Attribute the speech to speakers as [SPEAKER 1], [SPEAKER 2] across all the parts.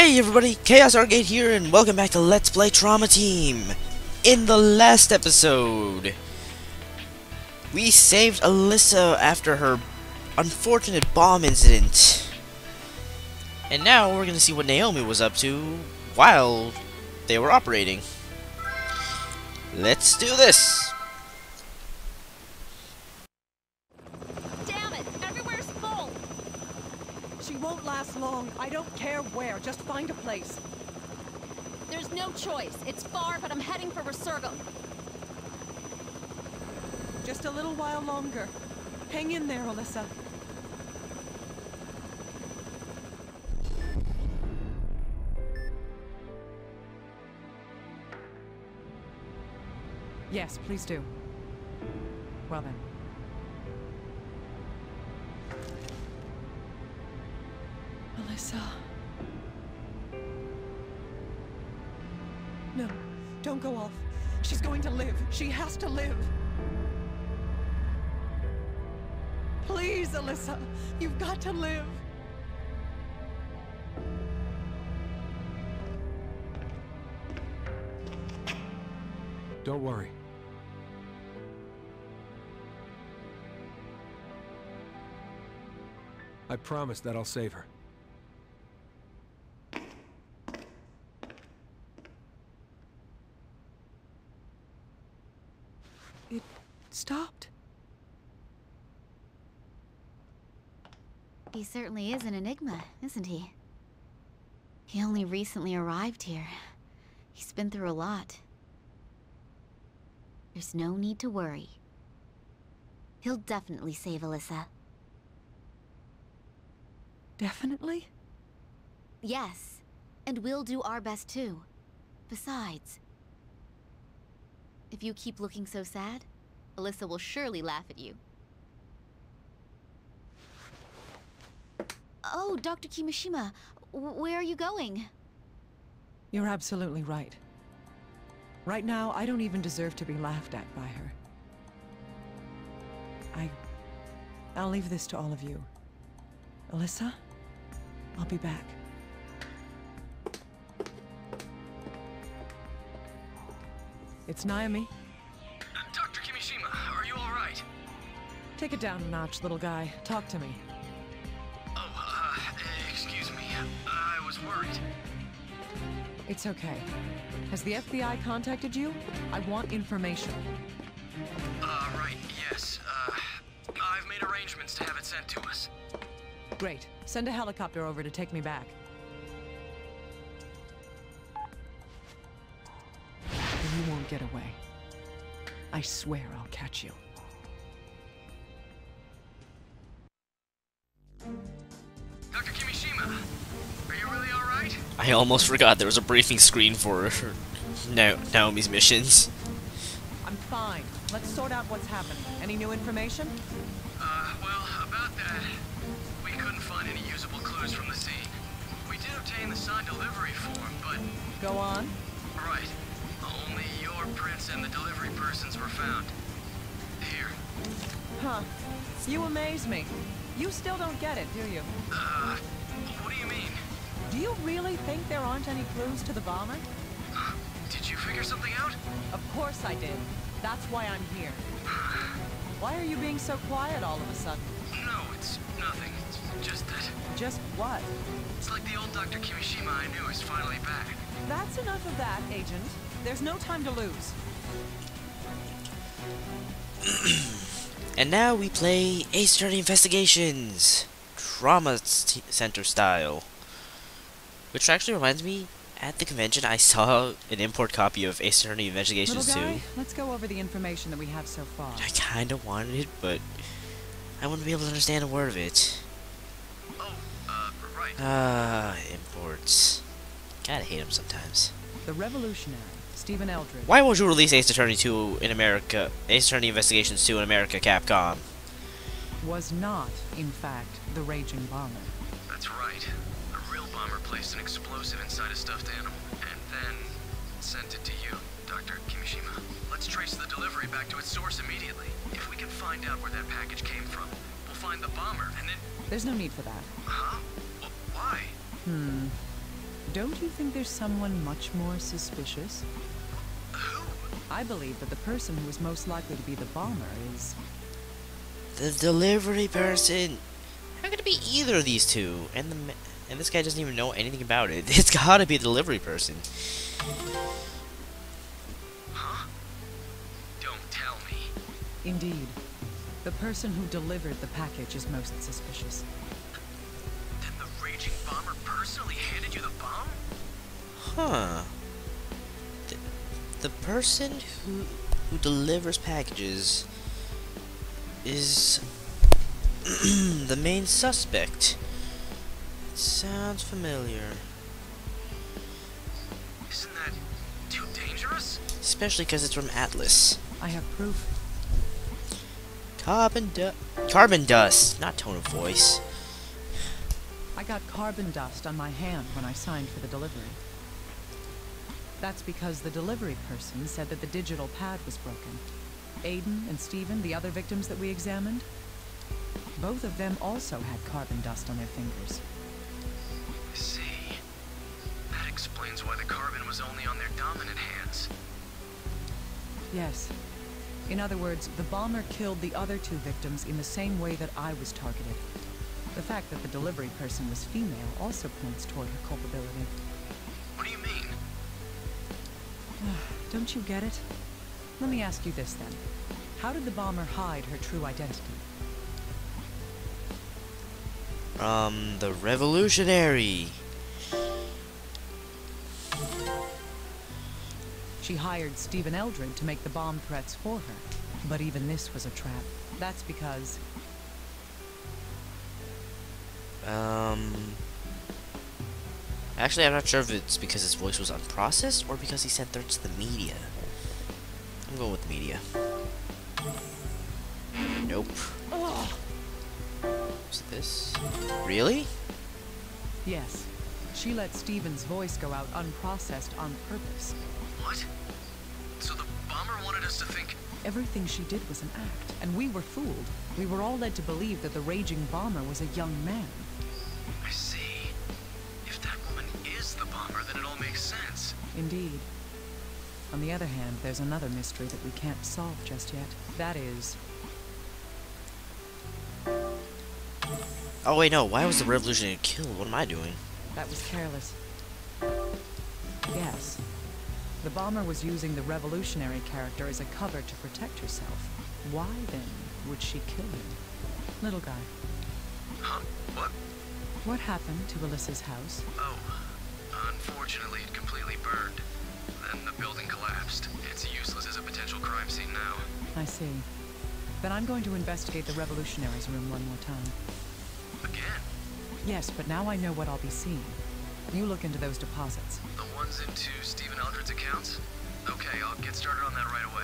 [SPEAKER 1] Hey everybody, ChaosArgate here, and welcome back to Let's Play Trauma Team! In the last episode, we saved Alyssa after her unfortunate bomb incident. And now we're gonna see what Naomi was up to while they were operating. Let's do this!
[SPEAKER 2] Damn it! Everywhere's full!
[SPEAKER 3] She won't last long. I don't care where. Just find a place.
[SPEAKER 2] There's no choice. It's far, but I'm heading for Resurgam.
[SPEAKER 3] Just a little while longer. Hang in there, Alyssa. Yes, please do. Well then. Alyssa. No, don't go off. She's going to live. She has to live. Please, Alyssa. You've got to live.
[SPEAKER 4] Don't worry. I promise that I'll save her.
[SPEAKER 3] It stopped.
[SPEAKER 5] He certainly is an enigma, isn't he? He only recently arrived here. He's been through a lot. There's no need to worry. He'll definitely save Alyssa.
[SPEAKER 3] Definitely?
[SPEAKER 5] Yes, and we'll do our best too. Besides, if you keep looking so sad, Alyssa will surely laugh at you. Oh, Dr. Kimishima, where are you going?
[SPEAKER 3] You're absolutely right. Right now, I don't even deserve to be laughed at by her. I'll leave this to all of you. Alyssa, I'll be back. It's Naomi.
[SPEAKER 4] Dr. Kimishima, are you all right?
[SPEAKER 3] Take it down a notch, little guy. Talk to me.
[SPEAKER 4] Oh, excuse me. I was worried.
[SPEAKER 3] It's okay. Has the FBI contacted you? I want information.
[SPEAKER 4] Right, yes. I've made arrangements to have it sent to us.
[SPEAKER 3] Great. Send a helicopter over to take me back. And you won't get away. I swear I'll catch you.
[SPEAKER 4] Dr. Kimishima, are you really all right?
[SPEAKER 1] I almost forgot there was a briefing screen for Naomi's missions.
[SPEAKER 3] I'm fine. Let's sort out what's happening. Any new information?
[SPEAKER 4] Well, about that, we couldn't find any usable clues from the scene. We did obtain the signed delivery form, but...
[SPEAKER 3] Go on.
[SPEAKER 4] Right. Only your prints and the delivery persons were found. Here.
[SPEAKER 3] Huh. You amaze me. You still don't get it, do you?
[SPEAKER 4] What do you mean?
[SPEAKER 3] Do you really think there aren't any clues to the bomber?
[SPEAKER 4] Did you figure something out?
[SPEAKER 3] Of course I did. That's why I'm here. Why are you being so quiet all of a sudden?
[SPEAKER 4] No, it's nothing. It's just that...
[SPEAKER 3] Just what?
[SPEAKER 4] It's like the old Dr. Kimishima I knew is finally back.
[SPEAKER 3] That's enough of that, Agent. There's no time to lose.
[SPEAKER 1] And now we play Ace Attorney Investigations, Trauma Center style. Which actually reminds me, at the convention I saw an import copy of Ace Attorney Investigations
[SPEAKER 3] Little guy,
[SPEAKER 1] 2.
[SPEAKER 3] let's go over the information that we have so far.
[SPEAKER 1] I kinda wanted it, but I wouldn't be able to understand a word of it.
[SPEAKER 4] Oh, right.
[SPEAKER 1] Imports. Gotta hate them sometimes.
[SPEAKER 3] The revolutionary, Stephen Eldridge.
[SPEAKER 1] Why won't you release Ace Attorney 2 in America? Ace Attorney Investigations 2 in America, Capcom?
[SPEAKER 3] Was not, in fact, the raging bomber.
[SPEAKER 4] That's right. A real bomber placed an explosive inside a stuffed animal, and then sent it to you, Dr. Kimishima. Let's trace the delivery back to its source immediately. If we can find out where that package came from, we'll find the bomber, and then...
[SPEAKER 3] There's no need for that.
[SPEAKER 4] Huh? Why?
[SPEAKER 3] Don't you think there's someone much more suspicious?
[SPEAKER 4] Who?
[SPEAKER 3] I believe that the person who is most likely to be the bomber is...
[SPEAKER 1] the delivery person. How could it be either of these two? And this guy doesn't even know anything about it. It's gotta be the delivery person.
[SPEAKER 4] Huh? Don't tell me.
[SPEAKER 3] Indeed. The person who delivered the package is most suspicious.
[SPEAKER 4] Then the raging bomber personally handed you the bomb?
[SPEAKER 1] Huh. The person who delivers packages is the main suspect. Sounds familiar.
[SPEAKER 4] Isn't that too dangerous?
[SPEAKER 1] Especially because it's from Atlas.
[SPEAKER 3] I have proof.
[SPEAKER 1] Carbon dust, not tone of voice.
[SPEAKER 3] I got carbon dust on my hand when I signed for the delivery. That's because the delivery person said that the digital pad was broken. Aiden and Steven, the other victims that we examined, both of them also had carbon dust on their fingers.
[SPEAKER 4] I see. That explains why the carbon was only on their dominant hands.
[SPEAKER 3] Yes. In other words, the bomber killed the other two victims in the same way that I was targeted. The fact that the delivery person was female also points toward her culpability.
[SPEAKER 4] What do you mean?
[SPEAKER 3] Don't you get it? Let me ask you this then. How did the bomber hide her true identity?
[SPEAKER 1] The revolutionary.
[SPEAKER 3] She hired Stephen Eldred to make the bomb threats for her. But even this was a trap. That's because...
[SPEAKER 1] Actually, I'm not sure if it's because his voice was unprocessed or because he sent threats to the media. I'm going with the media. Nope. What's this? Really?
[SPEAKER 3] Yes. She let Stephen's voice go out unprocessed on purpose.
[SPEAKER 4] What? So the bomber wanted us to think...
[SPEAKER 3] Everything she did was an act, and we were fooled. We were all led to believe that the raging bomber was a young man.
[SPEAKER 4] I see. If that woman is the bomber, then it all makes sense.
[SPEAKER 3] Indeed. On the other hand, there's another mystery that we can't solve just yet. That is...
[SPEAKER 1] Oh wait, no. Why was the revolutionary killed? What am I doing?
[SPEAKER 3] that was careless. Yes. The bomber was using the revolutionary character as a cover to protect herself. Why, then, would she kill him? Little guy.
[SPEAKER 4] Huh? What?
[SPEAKER 3] What happened to Alyssa's house?
[SPEAKER 4] Oh, unfortunately it completely burned. Then the building collapsed. It's useless as a potential crime scene now.
[SPEAKER 3] I see. Then I'm going to investigate the revolutionaries' room one more time.
[SPEAKER 4] Again?
[SPEAKER 3] Yes, but now I know what I'll be seeing. You look into those deposits.
[SPEAKER 4] The ones into Stephen Eldred's accounts? Okay, I'll get started on that right away.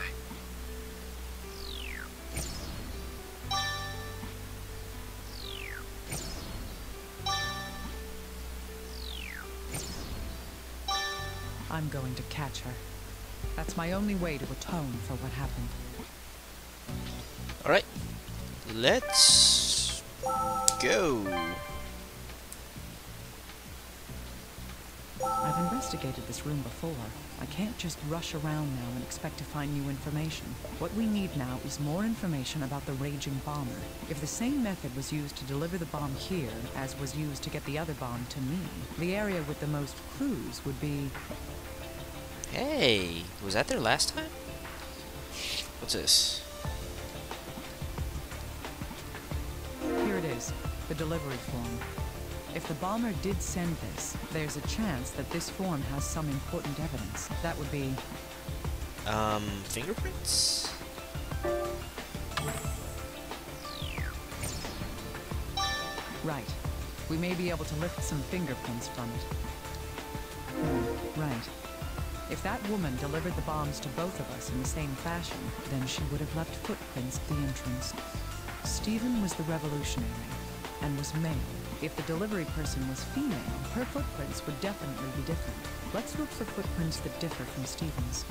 [SPEAKER 3] I'm going to catch her. That's my only way to atone for what happened.
[SPEAKER 1] Alright. Let's go.
[SPEAKER 3] I've investigated this room before. I can't just rush around now and expect to find new information. What we need now is more information about the raging bomber. If the same method was used to deliver the bomb here as was used to get the other bomb to me, the area with the most clues would be...
[SPEAKER 1] Hey, was that there last time? What's this?
[SPEAKER 3] Here it is, the delivery form. If the bomber did send this, there's a chance that this form has some important evidence. That would be...
[SPEAKER 1] Fingerprints?
[SPEAKER 3] Right. We may be able to lift some fingerprints from it. Right. If that woman delivered the bombs to both of us in the same fashion, then she would have left footprints at the entrance. Stephen was the revolutionary, and was male. If the delivery person was female, her footprints would definitely be different. Let's look for footprints that differ from Stephen's.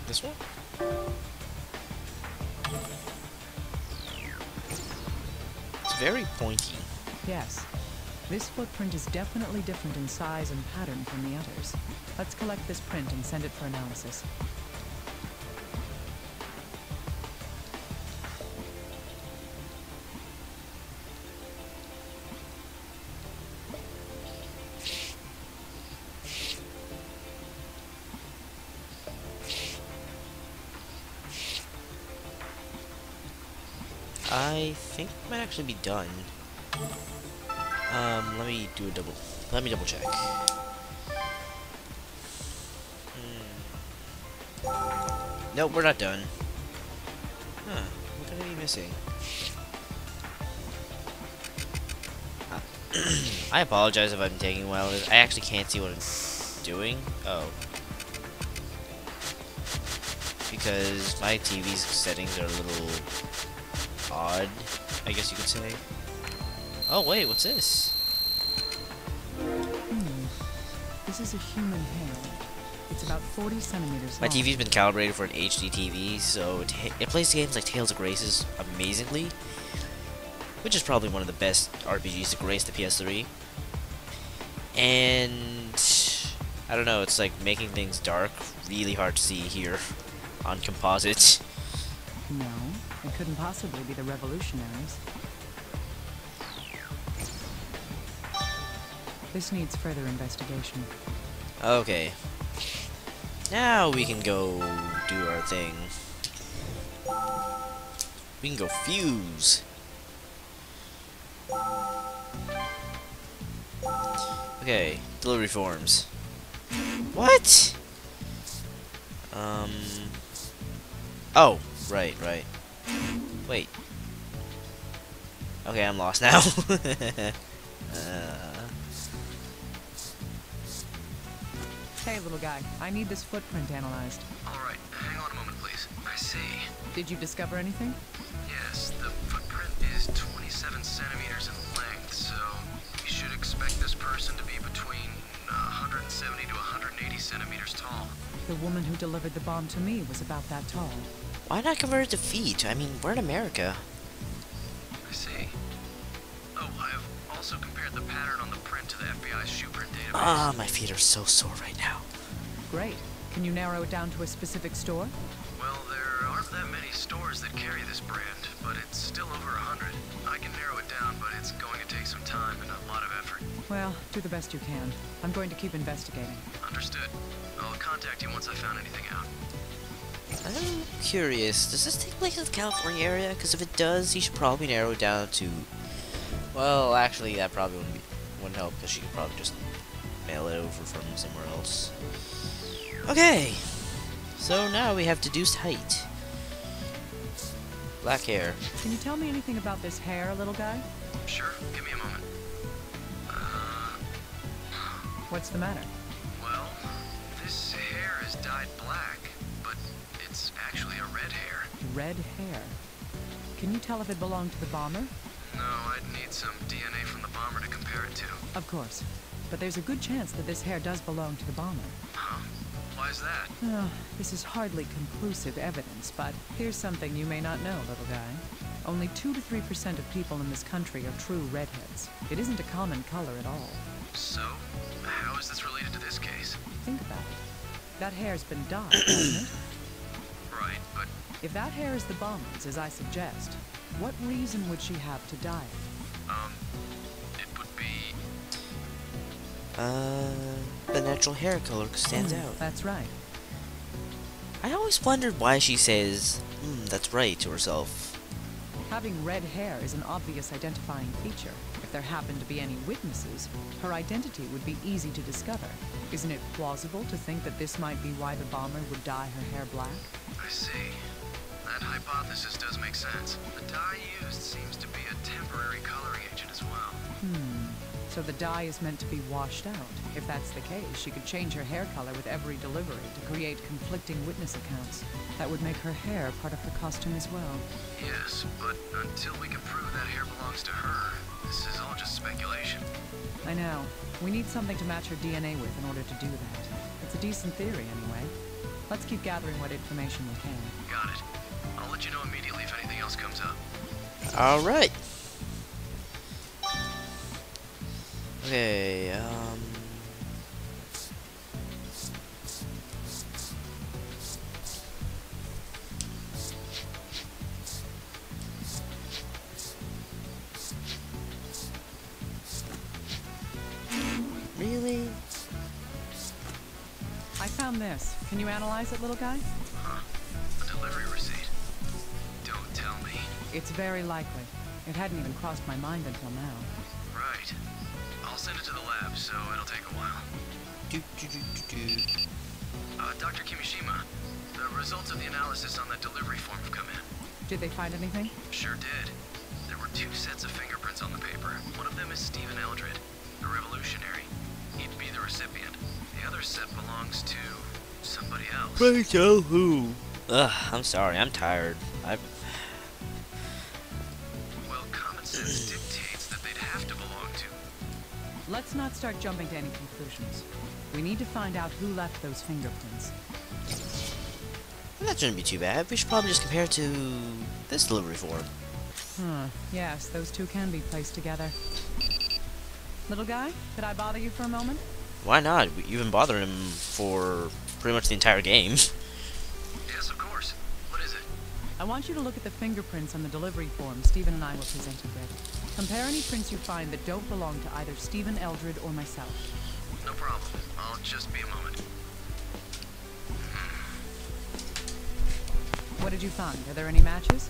[SPEAKER 1] This one? It's very pointy.
[SPEAKER 3] Yes. This footprint is definitely different in size and pattern from the others. Let's collect this print and send it for analysis.
[SPEAKER 1] I think it might actually be done. Let me double check. Nope, we're not done. Huh, what could I be missing? I apologize if I'm taking a while. I actually can't see what I'm doing. Oh. Because my TV's settings are a little odd, I guess you could say. Oh wait, what's this?
[SPEAKER 3] This is a human hair. It's about 40 centimeters
[SPEAKER 1] My
[SPEAKER 3] long.
[SPEAKER 1] TV's been calibrated for an HD TV, so it plays games like Tales of Graces amazingly, which is probably one of the best RPGs to grace the PS3. And I don't know, it's like making things dark really hard to see here on composite.
[SPEAKER 3] No, it couldn't possibly be the revolutionaries. This needs further investigation.
[SPEAKER 1] Okay. Now we can go do our thing. We can go fuse. Okay, delivery forms. What? Oh, right. Wait. Okay, I'm lost now.
[SPEAKER 3] Hey, little guy, I need this footprint analyzed.
[SPEAKER 4] Alright, hang on a moment, please. I see.
[SPEAKER 3] Did you discover anything?
[SPEAKER 4] Yes, the footprint is 27 centimeters in length, so you should expect this person to be between 170 to 180 centimeters tall.
[SPEAKER 3] The woman who delivered the bomb to me was about that tall.
[SPEAKER 1] Why not convert it to feet? I mean, we're in America.
[SPEAKER 4] I see. Oh, I've also compared the pattern on the print to the FBI's shoeprint database.
[SPEAKER 1] Ah, my feet are so sore right now.
[SPEAKER 3] Great. Can you narrow it down to a specific store?
[SPEAKER 4] Well, there aren't that many stores that carry this brand, but it's still over 100. I can narrow it down, but it's going to take some time and a lot of effort.
[SPEAKER 3] Well, do the best you can. I'm going to keep investigating.
[SPEAKER 4] Understood. I'll contact you once I found anything out.
[SPEAKER 1] I'm curious, does this take place in the California area? Because if it does, you should probably narrow it down to... Well, actually, that probably wouldn't help, because she could probably just mail it over from somewhere else. Okay, so now we have deduced height. Black hair.
[SPEAKER 3] Can you tell me anything about this hair, little guy?
[SPEAKER 4] Sure, give me a moment.
[SPEAKER 3] What's the matter?
[SPEAKER 4] Well, this hair is dyed black, but it's actually a red hair.
[SPEAKER 3] Red hair. Can you tell if it belonged to the bomber?
[SPEAKER 4] No, I'd need some DNA from the bomber to compare it to.
[SPEAKER 3] Of course. But there's a good chance that this hair does belong to the bomber.
[SPEAKER 4] Huh. Why's that?
[SPEAKER 3] This is hardly conclusive evidence, but here's something you may not know, little guy. Only 2 to 3% of people in this country are true redheads. It isn't a common color at all.
[SPEAKER 4] So, how is this related to this case?
[SPEAKER 3] Think about it. That hair's been dyed, hasn't it?
[SPEAKER 4] Right, but
[SPEAKER 3] If that hair is the bomber's, as I suggest, what reason would she have to dye it?
[SPEAKER 4] it would be...
[SPEAKER 1] The natural hair color stands out.
[SPEAKER 3] That's right.
[SPEAKER 1] I always wondered why she says, that's right, to herself.
[SPEAKER 3] Having red hair is an obvious identifying feature. If there happened to be any witnesses, her identity would be easy to discover. Isn't it plausible to think that this might be why the bomber would dye her hair black?
[SPEAKER 4] I see. That hypothesis does make sense. The dye used seems to be a temporary coloring agent as well.
[SPEAKER 3] So the dye is meant to be washed out. If that's the case, she could change her hair color with every delivery to create conflicting witness accounts. That would make her hair part of her costume as well.
[SPEAKER 4] Yes, but until we can prove that hair belongs to her, this is all just speculation.
[SPEAKER 3] I know. We need something to match her DNA with in order to do that. It's a decent theory, anyway. Let's keep gathering what information we can.
[SPEAKER 4] Got it. I'll let you know immediately if anything else comes up.
[SPEAKER 1] Alright. Okay, really?
[SPEAKER 3] I found this. Can you analyze it, little guy?
[SPEAKER 4] Huh. A delivery receipt. Don't tell me.
[SPEAKER 3] It's very likely. It hadn't even crossed my mind until now.
[SPEAKER 4] Right. I'll send it to the lab, so it'll take a while. Dr. Kimishima, the results of the analysis on that delivery form have come in.
[SPEAKER 3] Did they find anything?
[SPEAKER 4] Sure did. There were 2 sets of fingerprints on the paper. One of them is Stephen Eldred, the revolutionary. He'd be the recipient. The other set belongs to somebody else.
[SPEAKER 1] Pray tell who? Ugh, I'm sorry, I'm tired.
[SPEAKER 4] Well, common sense dictates that they'd have to belong to.
[SPEAKER 3] Let's not start jumping to any conclusions. We need to find out who left those fingerprints.
[SPEAKER 1] That shouldn't be too bad. We should probably just compare it to this delivery form.
[SPEAKER 3] Yes, those two can be placed together. Little guy, could I bother you for a moment?
[SPEAKER 1] Why not? You've been bothering him for pretty much the entire game.
[SPEAKER 4] Yes, of course. What is it?
[SPEAKER 3] I want you to look at the fingerprints on the delivery form Stephen and I were presented with. Compare any prints you find that don't belong to either Stephen Eldred or myself.
[SPEAKER 4] No problem. I'll just be a moment.
[SPEAKER 3] What did you find? Are there any matches?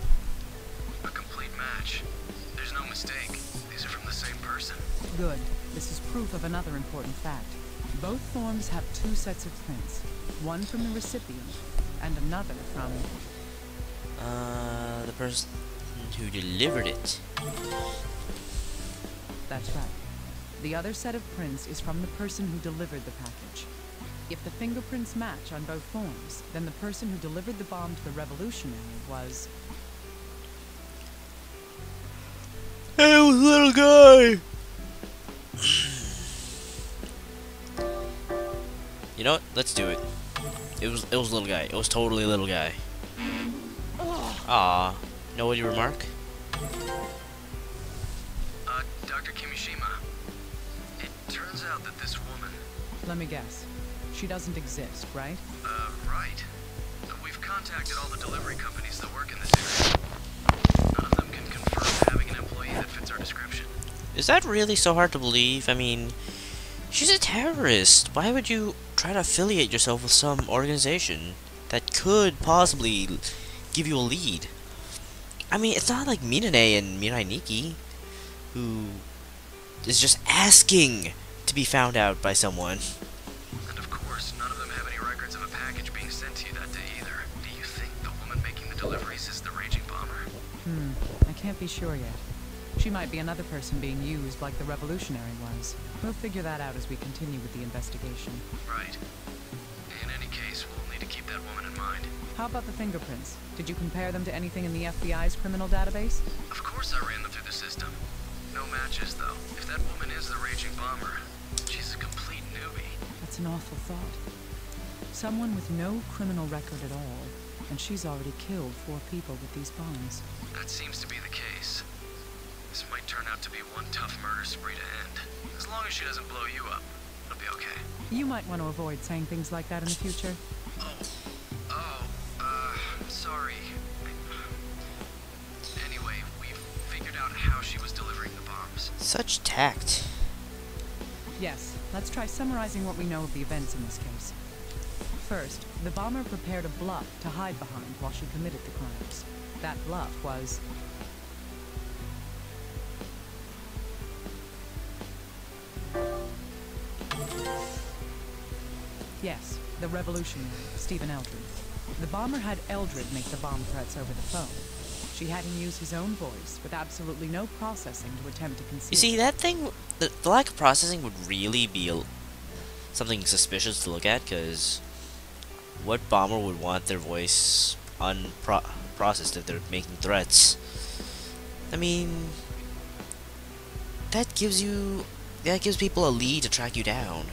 [SPEAKER 4] A complete match. There's no mistake. These are from the same person.
[SPEAKER 3] Good. This is proof of another important fact. Both forms have 2 sets of prints. One from the recipient, and another from...
[SPEAKER 1] The person who delivered it.
[SPEAKER 3] That's right. The other set of prints is from the person who delivered the package. If the fingerprints match on both forms, then the person who delivered the bomb to the revolutionary was...
[SPEAKER 1] Hey, little guy! You know what? Let's do it. It was little guy. It was totally little guy. Ah, know what you remark?
[SPEAKER 4] Dr. Kimishima. It turns out that this woman...
[SPEAKER 3] Let me guess. She doesn't exist, right?
[SPEAKER 4] Right. We've contacted all the delivery companies that work in this area. None of them can confirm having an employee that fits our description.
[SPEAKER 1] Is that really so hard to believe? I mean, she's a terrorist. Why would you try to affiliate yourself with some organization that could possibly give you a lead? I mean, it's not like Minane and Mirai Nikki, who is just asking to be found out by someone.
[SPEAKER 4] And of course, none of them have any records of a package being sent to you that day either. Do you think the woman making the deliveries is the raging bomber?
[SPEAKER 3] I can't be sure yet. She might be another person being used like the revolutionary was. We'll figure that out as we continue with the investigation.
[SPEAKER 4] Right. In any case, we'll need to keep that woman in mind.
[SPEAKER 3] How about the fingerprints? Did you compare them to anything in the FBI's criminal database?
[SPEAKER 4] Of course I ran them through the system. No matches, though. If that woman is the raging bomber, she's a complete newbie.
[SPEAKER 3] That's an awful thought. Someone with no criminal record at all, and she's already killed 4 people with these bombs.
[SPEAKER 4] That seems to be the case. This might turn out to be one tough murder spree to end. As long as she doesn't blow you up, it'll be okay.
[SPEAKER 3] You might want to avoid saying things like that in the future.
[SPEAKER 4] Sorry. Anyway, we've figured out how she was delivering the bombs.
[SPEAKER 1] Such tact.
[SPEAKER 3] Yes, let's try summarizing what we know of the events in this case. First, the bomber prepared a bluff to hide behind while she committed the crimes. That bluff was... Yes, the revolutionary, Stephen Eldred. The bomber had Eldred make the bomb threats over the phone. She had him use his own voice, with absolutely no processing to attempt to conceal.
[SPEAKER 1] You see, that thing, the lack of processing would really be something suspicious to look at, because what bomber would want their voice unprocessed if they're making threats? I mean, that gives people a lead to track you down.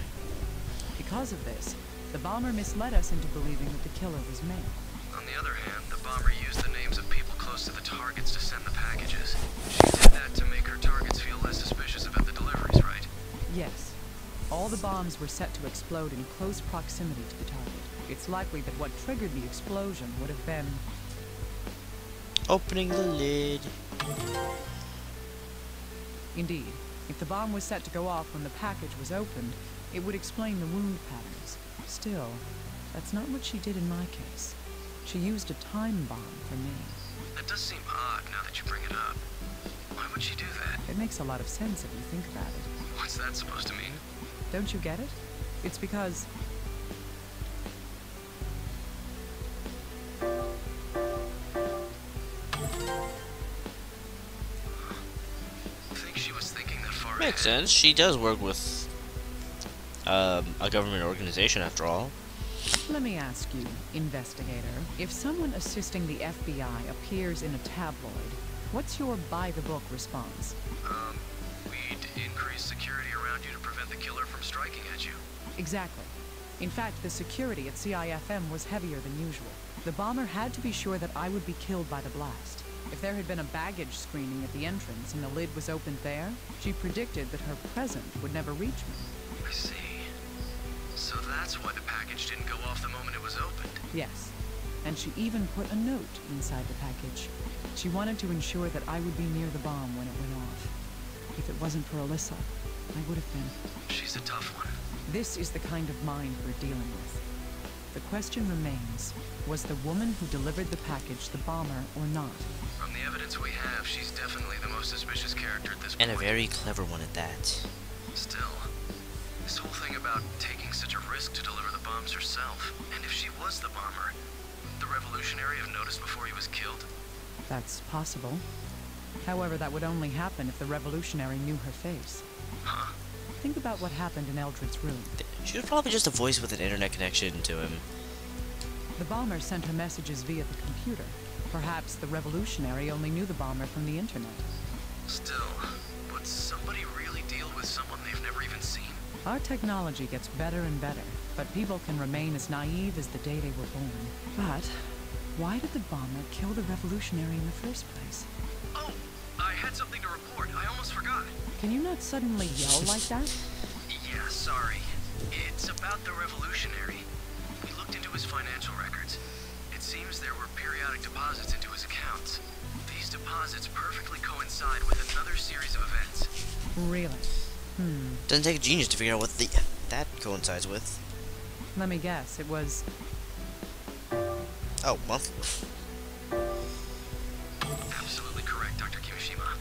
[SPEAKER 3] Because of this, the bomber misled us into believing that the killer was male.
[SPEAKER 4] On the other hand, the bomber used the names of people close to the targets to send the packages. She did that to make her targets feel less suspicious about the deliveries, right?
[SPEAKER 3] Yes. All the bombs were set to explode in close proximity to the target. It's likely that what triggered the explosion would have been...
[SPEAKER 1] Opening the lid.
[SPEAKER 3] Indeed, if the bomb was set to go off when the package was opened, it would explain the wound patterns. Still, that's not what she did in my case. She used a time bomb for me.
[SPEAKER 4] That does seem odd now that you bring it up. Why would she do that?
[SPEAKER 3] It makes a lot of sense if you think about it.
[SPEAKER 4] What's that supposed to mean?
[SPEAKER 3] Don't you get it? It's because...
[SPEAKER 4] Think she was thinking that far
[SPEAKER 1] Makes
[SPEAKER 4] ahead.
[SPEAKER 1] sense. She does work with a government organization, after all.
[SPEAKER 3] Let me ask you, investigator, if someone assisting the FBI appears in a tabloid, what's your by-the-book response?
[SPEAKER 4] We'd increase security around you to prevent the killer from striking at you.
[SPEAKER 3] Exactly. In fact, the security at CIFM was heavier than usual. The bomber had to be sure that I would be killed by the blast. If there had been a baggage screening at the entrance and the lid was opened there, she predicted that her present would never reach me.
[SPEAKER 4] I see. So that's why the package didn't go off the moment it was opened.
[SPEAKER 3] Yes. And she even put a note inside the package. She wanted to ensure that I would be near the bomb when it went off. If it wasn't for Alyssa, I would have been.
[SPEAKER 4] She's a tough one.
[SPEAKER 3] This is the kind of mind we're dealing with. The question remains, was the woman who delivered the package the bomber or not?
[SPEAKER 4] From the evidence we have, she's definitely the most suspicious character at this
[SPEAKER 1] And
[SPEAKER 4] point.
[SPEAKER 1] a very clever one at that.
[SPEAKER 4] Still, this whole thing about taking such a risk to deliver the bombs herself, and if she was the bomber, the revolutionary have noticed before he was killed?
[SPEAKER 3] That's possible. However, that would only happen if the revolutionary knew her face.
[SPEAKER 4] Huh?
[SPEAKER 3] Think about what happened in Eldred's room.
[SPEAKER 1] She was probably just a voice with an internet connection to him.
[SPEAKER 3] The bomber sent her messages via the computer. Perhaps the revolutionary only knew the bomber from the internet.
[SPEAKER 4] Still, would somebody really deal with someone they've never even seen?
[SPEAKER 3] Our technology gets better and better, but people can remain as naive as the day they were born. But why did the bomber kill the revolutionary in the first place?
[SPEAKER 4] Oh, I had something to report. I almost forgot.
[SPEAKER 3] Can you not suddenly yell like that?
[SPEAKER 4] Yeah, sorry. It's about the revolutionary. We looked into his financial records. It seems there were periodic deposits into his accounts. These deposits perfectly coincide with another series of events.
[SPEAKER 3] Really?
[SPEAKER 1] Doesn't take a genius to figure out what that coincides with.
[SPEAKER 3] Let me guess, it was...
[SPEAKER 1] Oh, month.
[SPEAKER 4] Absolutely correct, Dr. Kimishima.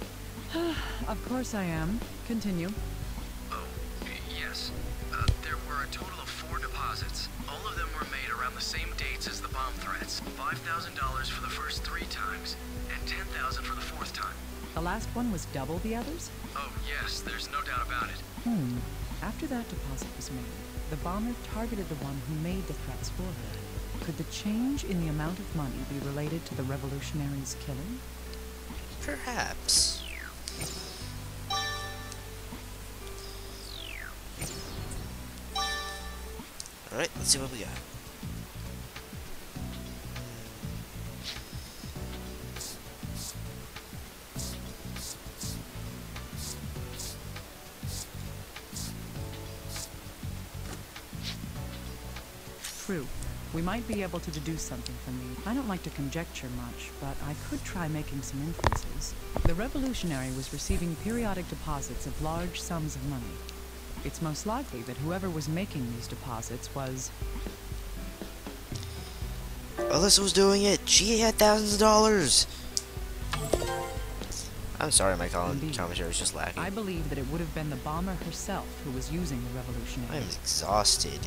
[SPEAKER 3] Of course I am. Continue.
[SPEAKER 4] Oh, yes. There were a total of 4 deposits. All of them were made around the same dates as the bomb threats. $5,000 for the first 3 times, and $10,000 for the 4th time.
[SPEAKER 3] The last one was double the others?
[SPEAKER 4] Oh, yes, there's no doubt about it.
[SPEAKER 3] After that deposit was made, the bomber targeted the one who made the threats for her. Could the change in the amount of money be related to the revolutionary's killing?
[SPEAKER 1] Perhaps. Alright, let's see what we got.
[SPEAKER 3] True. We might be able to deduce something from these. I don't like to conjecture much, but I could try making some inferences. The revolutionary was receiving periodic deposits of large sums of money. It's most likely that whoever was making these deposits was...
[SPEAKER 1] Alyssa was doing it. She had thousands of dollars. I'm sorry, my commentary is just lacking.
[SPEAKER 3] I believe that it would have been the bomber herself who was using the revolutionary.
[SPEAKER 1] I'm exhausted.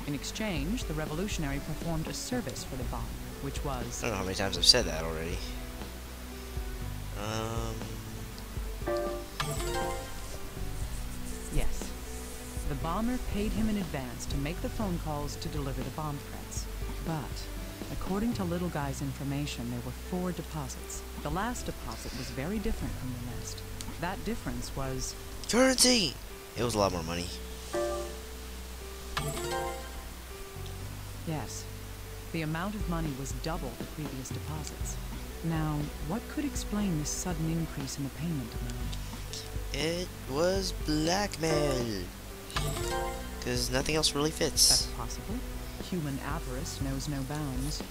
[SPEAKER 3] In exchange, the revolutionary performed a service for the bomber, which was...
[SPEAKER 1] I don't know how many times I've said that already.
[SPEAKER 3] Yes. The bomber paid him in advance to make the phone calls to deliver the bomb threats. But, according to Little Guy's information, there were 4 deposits. The last deposit was very different from the rest. That difference was...
[SPEAKER 1] Currency! It was a lot more money.
[SPEAKER 3] Yes. The amount of money was double the previous deposits. Now, what could explain this sudden increase in the payment amount?
[SPEAKER 1] It was blackmail. Because nothing else really
[SPEAKER 3] That's
[SPEAKER 1] fits.
[SPEAKER 3] possible. Human avarice knows no bounds.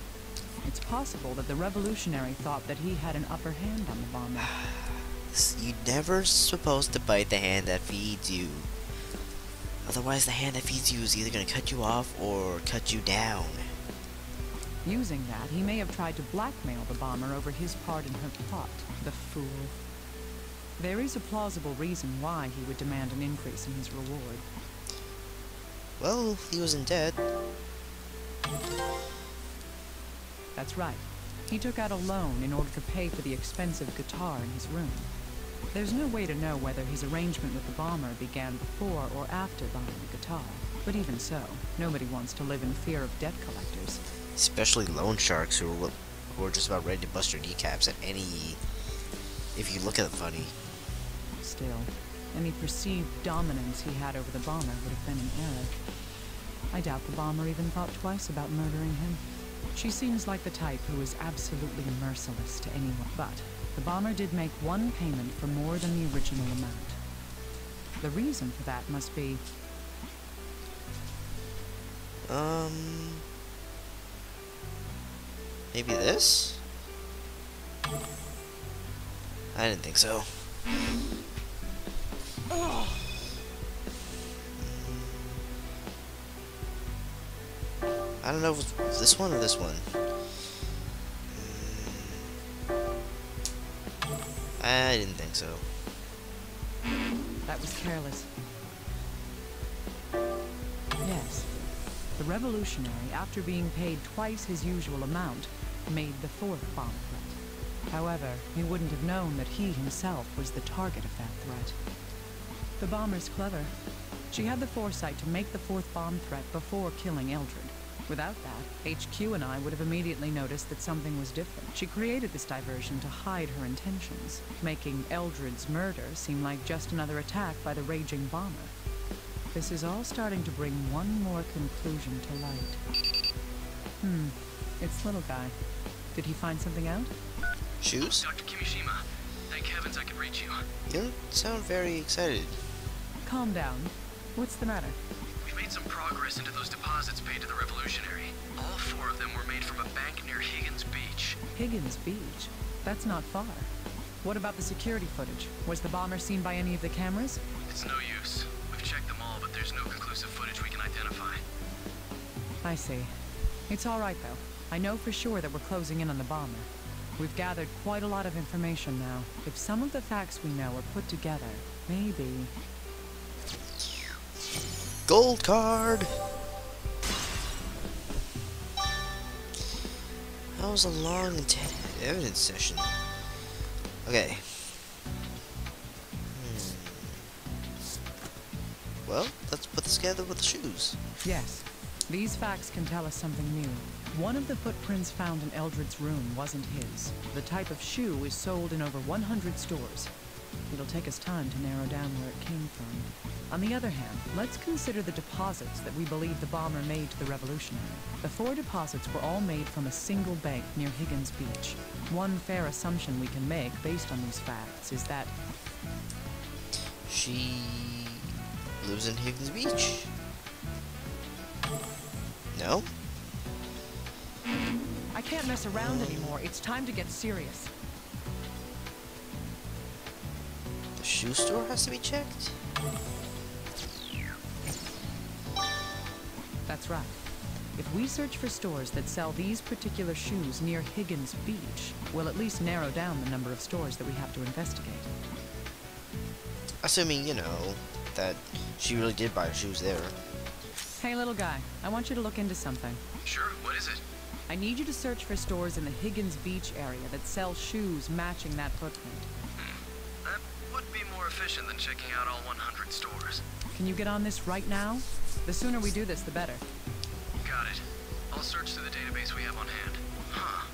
[SPEAKER 3] It's possible that the revolutionary thought that he had an upper hand on the bomber.
[SPEAKER 1] You're never supposed to bite the hand that feeds you. Otherwise, the hand that feeds you is either going to cut you off or cut you down.
[SPEAKER 3] Using that, he may have tried to blackmail the bomber over his part in her plot. The fool. There is a plausible reason why he would demand an increase in his reward.
[SPEAKER 1] Well, he wasn't dead.
[SPEAKER 3] That's right. He took out a loan in order to pay for the expensive guitar in his room. There's no way to know whether his arrangement with the bomber began before or after buying the guitar. But even so, nobody wants to live in fear of debt collectors.
[SPEAKER 1] Especially loan sharks who are just about ready to bust your kneecaps at any... if you look at them funny.
[SPEAKER 3] Still, any perceived dominance he had over the bomber would have been an error. I doubt the bomber even thought twice about murdering him. She seems like the type who is absolutely merciless to anyone. But the bomber did make one payment for more than the original amount. The reason for that must be...
[SPEAKER 1] Maybe this? I didn't think so. I don't know if it's this one or this one. I didn't think so.
[SPEAKER 3] That was careless. Yes. The revolutionary, after being paid twice his usual amount, made the fourth bomb threat. However, he wouldn't have known that he himself was the target of that threat. The bomber's clever. She had the foresight to make the fourth bomb threat before killing Eldred. Without that, HQ and I would have immediately noticed that something was different. She created this diversion to hide her intentions, making Eldred's murder seem like just another attack by the raging bomber. This is all starting to bring one more conclusion to light. It's little guy. Did he find something out?
[SPEAKER 1] Shoes?
[SPEAKER 4] Dr. Kimishima, thank heavens I could reach you.
[SPEAKER 1] You don't sound very excited.
[SPEAKER 3] Calm down. What's the matter?
[SPEAKER 4] We've made some progress into those deposits paid to the Revolutionary. All 4 of them were made from a bank near Higgins Beach.
[SPEAKER 3] Higgins Beach? That's not far. What about the security footage? Was the bomber seen by any of the cameras?
[SPEAKER 4] It's no use. We've checked them all, but there's no conclusive footage we can identify.
[SPEAKER 3] I see. It's all right, though. I know for sure that we're closing in on the bomber. We've gathered quite a lot of information now. If some of the facts we know are put together, maybe...
[SPEAKER 1] Gold card! That was a long and evidence session. Okay. Well, let's put this together with the shoes.
[SPEAKER 3] Yes. These facts can tell us something new. One of the footprints found in Eldred's room wasn't his. The type of shoe is sold in over 100 stores. It'll take us time to narrow down where it came from. On the other hand, let's consider the deposits that we believe the bomber made to the Revolutionary. The 4 deposits were all made from a single bank near Higgins Beach. One fair assumption we can make based on these facts is that...
[SPEAKER 1] She lives in Higgins Beach. No?
[SPEAKER 3] I can't mess around anymore. It's time to get serious.
[SPEAKER 1] The shoe store has to be checked?
[SPEAKER 3] That's right. If we search for stores that sell these particular shoes near Higgins Beach, we'll at least narrow down the number of stores that we have to investigate.
[SPEAKER 1] Assuming, you know, that she really did buy her shoes there.
[SPEAKER 3] Hey, little guy, I want you to look into something.
[SPEAKER 4] Sure, what is it?
[SPEAKER 3] I need you to search for stores in the Higgins Beach area that sell shoes matching that footprint.
[SPEAKER 4] That would be more efficient than checking out all 100 stores.
[SPEAKER 3] Can you get on this right now? The sooner we do this, the better.
[SPEAKER 4] Got it. I'll search through the database we have on hand. Huh.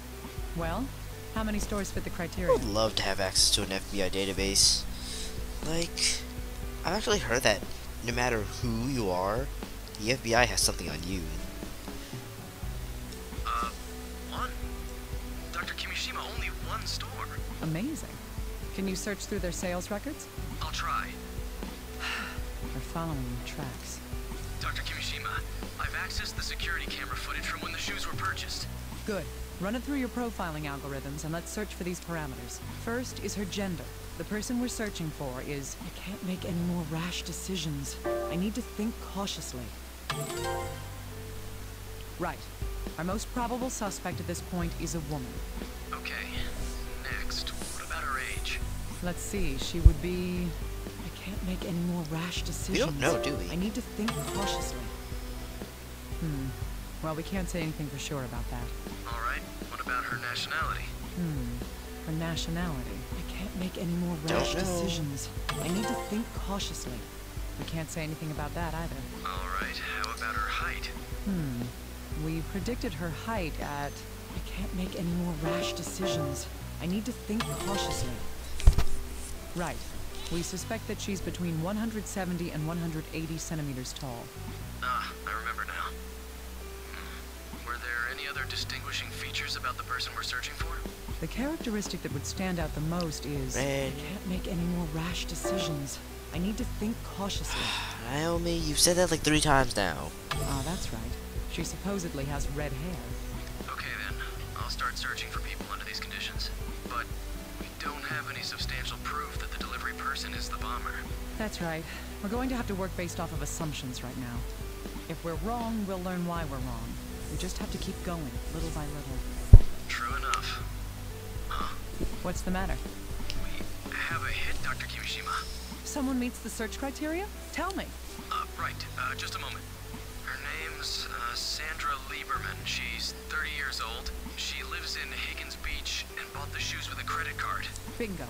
[SPEAKER 3] Well, how many stores fit the
[SPEAKER 1] I
[SPEAKER 3] criteria?
[SPEAKER 1] would love to have access to an FBI database. Like, I've actually heard that no matter who you are, the FBI has something on you.
[SPEAKER 4] One. Dr. Kimishima, only one store.
[SPEAKER 3] Amazing. Can you search through their sales records?
[SPEAKER 4] I'll try.
[SPEAKER 3] They're following the tracks.
[SPEAKER 4] Dr. Kimishima, I've accessed the security camera footage from when the shoes were purchased.
[SPEAKER 3] Good. Run it through your profiling algorithms and let's search for these parameters. First is her gender. The person we're searching for is... I can't make any more rash decisions. I need to think cautiously. Right. Our most probable suspect at this point is a woman.
[SPEAKER 4] Okay. Next, what about her age?
[SPEAKER 3] Let's see, she would be... I can't make any more rash decisions.
[SPEAKER 1] We don't know, do we?
[SPEAKER 3] I need to think cautiously. Well, we can't say anything for sure about that.
[SPEAKER 4] Alright, what about her nationality?
[SPEAKER 3] Her nationality. I can't make any more rash decisions. I need to think cautiously. We can't say anything about that either.
[SPEAKER 4] Alright, how about her height?
[SPEAKER 3] We predicted her height at... I can't make any more rash decisions. I need to think cautiously. Right. We suspect that she's between 170 and 180 centimeters tall.
[SPEAKER 4] Ah, I remember now. Were there any other distinguishing features about the person we're searching for?
[SPEAKER 3] The characteristic that would stand out the most is...
[SPEAKER 1] Red.
[SPEAKER 3] I can't make any more rash decisions. I need to think cautiously.
[SPEAKER 1] Naomi, you've said that like 3 times now.
[SPEAKER 3] Ah, that's right. She supposedly has red hair.
[SPEAKER 4] Okay then, I'll start searching for people under these conditions. But we don't have any substantial proof that the delivery person is the bomber.
[SPEAKER 3] That's right. We're going to have to work based off of assumptions right now. If we're wrong, we'll learn why we're wrong. We just have to keep going, little by little.
[SPEAKER 4] True enough. Huh?
[SPEAKER 3] What's the matter?
[SPEAKER 4] We have a hit, Dr. Kimishima.
[SPEAKER 3] Someone meets the search criteria? Tell me.
[SPEAKER 4] Right, just a moment. Her name's Sandra Lieberman. She's 30 years old. She lives in Higgins Beach and bought the shoes with a credit card.
[SPEAKER 3] Bingo.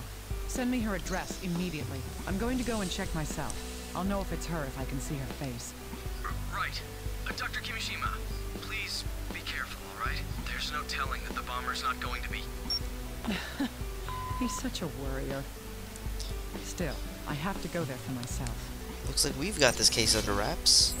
[SPEAKER 3] Send me her address immediately. I'm going to go and check myself. I'll know if it's her if I can see her face.
[SPEAKER 4] Right. Dr. Kimishima, please be careful, alright? There's no telling that the bomber's not going to be...
[SPEAKER 3] He's such a worrier. Still, I have to go there for myself.
[SPEAKER 1] Looks like we've got this case under wraps.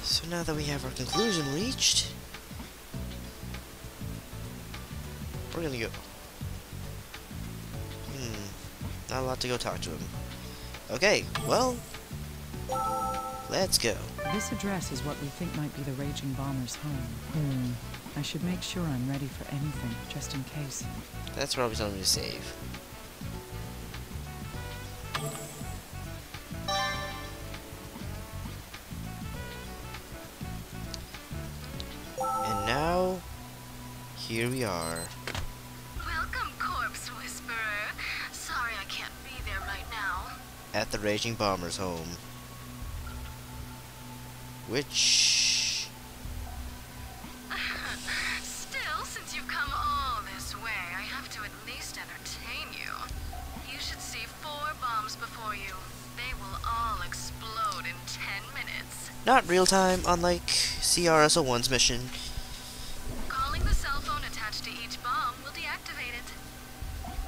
[SPEAKER 1] So now that we have our conclusion reached, we're gonna go. Not a lot to go talk to him. Okay, well, let's go.
[SPEAKER 3] This address is what we think might be the Raging Bomber's home. I should make sure I'm ready for anything, just in case.
[SPEAKER 1] That's probably something to save. And now, here we are.
[SPEAKER 6] Welcome, Corpse Whisperer. Sorry I can't be there right now.
[SPEAKER 1] At the Raging Bomber's home. Which...
[SPEAKER 6] Still, since you've come all this way, I have to at least entertain you. You should see 4 bombs before you. They will all explode in 10 minutes.
[SPEAKER 1] not real time, unlike CRSO1's mission.
[SPEAKER 6] Calling the cell phone attached to each bomb will deactivate it.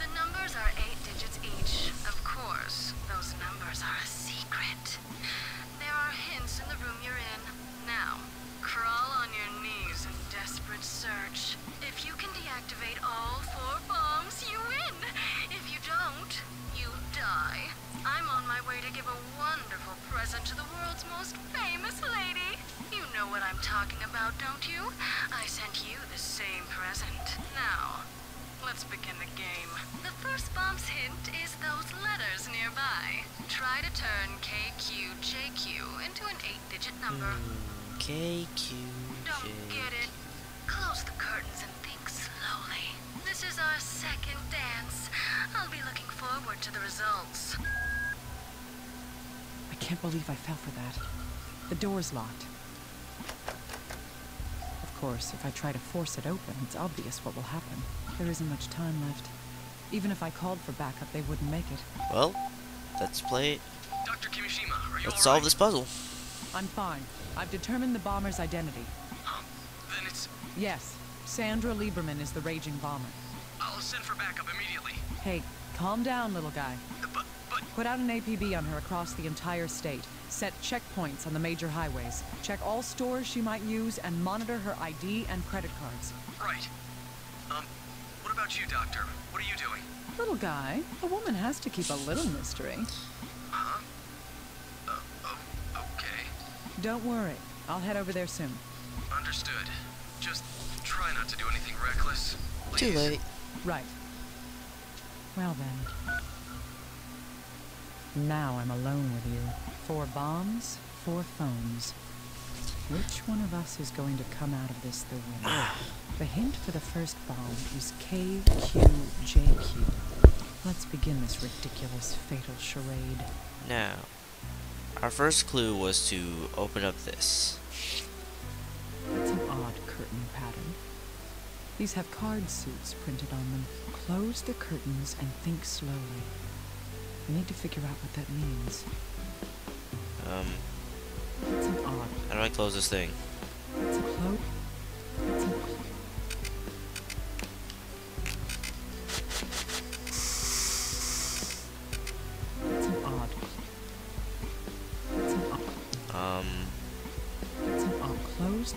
[SPEAKER 6] The numbers are 8 digits each. Of course, those numbers are a secret. There are hints in the room you're in. Now, crawl on your knees in desperate search. If you can deactivate all 4 bombs, you win. If you don't, you die. I'm on my way to give a wonderful present to the world's most famous lady. You know what I'm talking about, don't you? I sent you the same present. Now, let's begin the game. The first bomb's hint is those letters nearby. Try to turn KQJQ into an 8-digit number. Don't get it? Close the curtains and think slowly. This is our second dance. I'll be looking forward to the results.
[SPEAKER 3] I can't believe I fell for that. The door's locked. Of course, if I try to force it open, it's obvious what will happen. There isn't much time left. Even if I called for backup, they wouldn't make it.
[SPEAKER 1] Well, let's play it.
[SPEAKER 4] Dr. Kimishima, are you
[SPEAKER 1] Let's solve
[SPEAKER 4] alright?
[SPEAKER 1] this puzzle.
[SPEAKER 3] I'm fine. I've determined the bomber's identity.
[SPEAKER 4] Then it's...
[SPEAKER 3] Yes, Sandra Lieberman is the Raging Bomber.
[SPEAKER 4] I'll send for backup immediately.
[SPEAKER 3] Hey, calm down, little guy.
[SPEAKER 4] But
[SPEAKER 3] Put out an APB on her across the entire state. Set checkpoints on the major highways. Check all stores she might use and monitor her ID and credit cards.
[SPEAKER 4] Right. What about you, Doctor? What are you doing?
[SPEAKER 3] Little guy, a woman has to keep a little mystery.
[SPEAKER 4] Huh? Okay.
[SPEAKER 3] Don't worry, I'll head over there soon.
[SPEAKER 4] Understood. Just try not to do anything reckless.
[SPEAKER 1] Too
[SPEAKER 4] Please.
[SPEAKER 1] late.
[SPEAKER 3] Right. Well then. Now I'm alone with you. 4 bombs, 4 phones. Which one of us is going to come out of this the winner? The hint for the first bomb is KQJQ. Let's begin this ridiculous, fatal charade.
[SPEAKER 1] Now, our first clue was to open up this.
[SPEAKER 3] It's an odd curtain pattern. These have card suits printed on them. Close the curtains and think slowly. We need to figure out what that means. It's an odd.
[SPEAKER 1] How do I close this thing?
[SPEAKER 3] It's a cloak. It's an odd. It's an odd. It's an odd closed.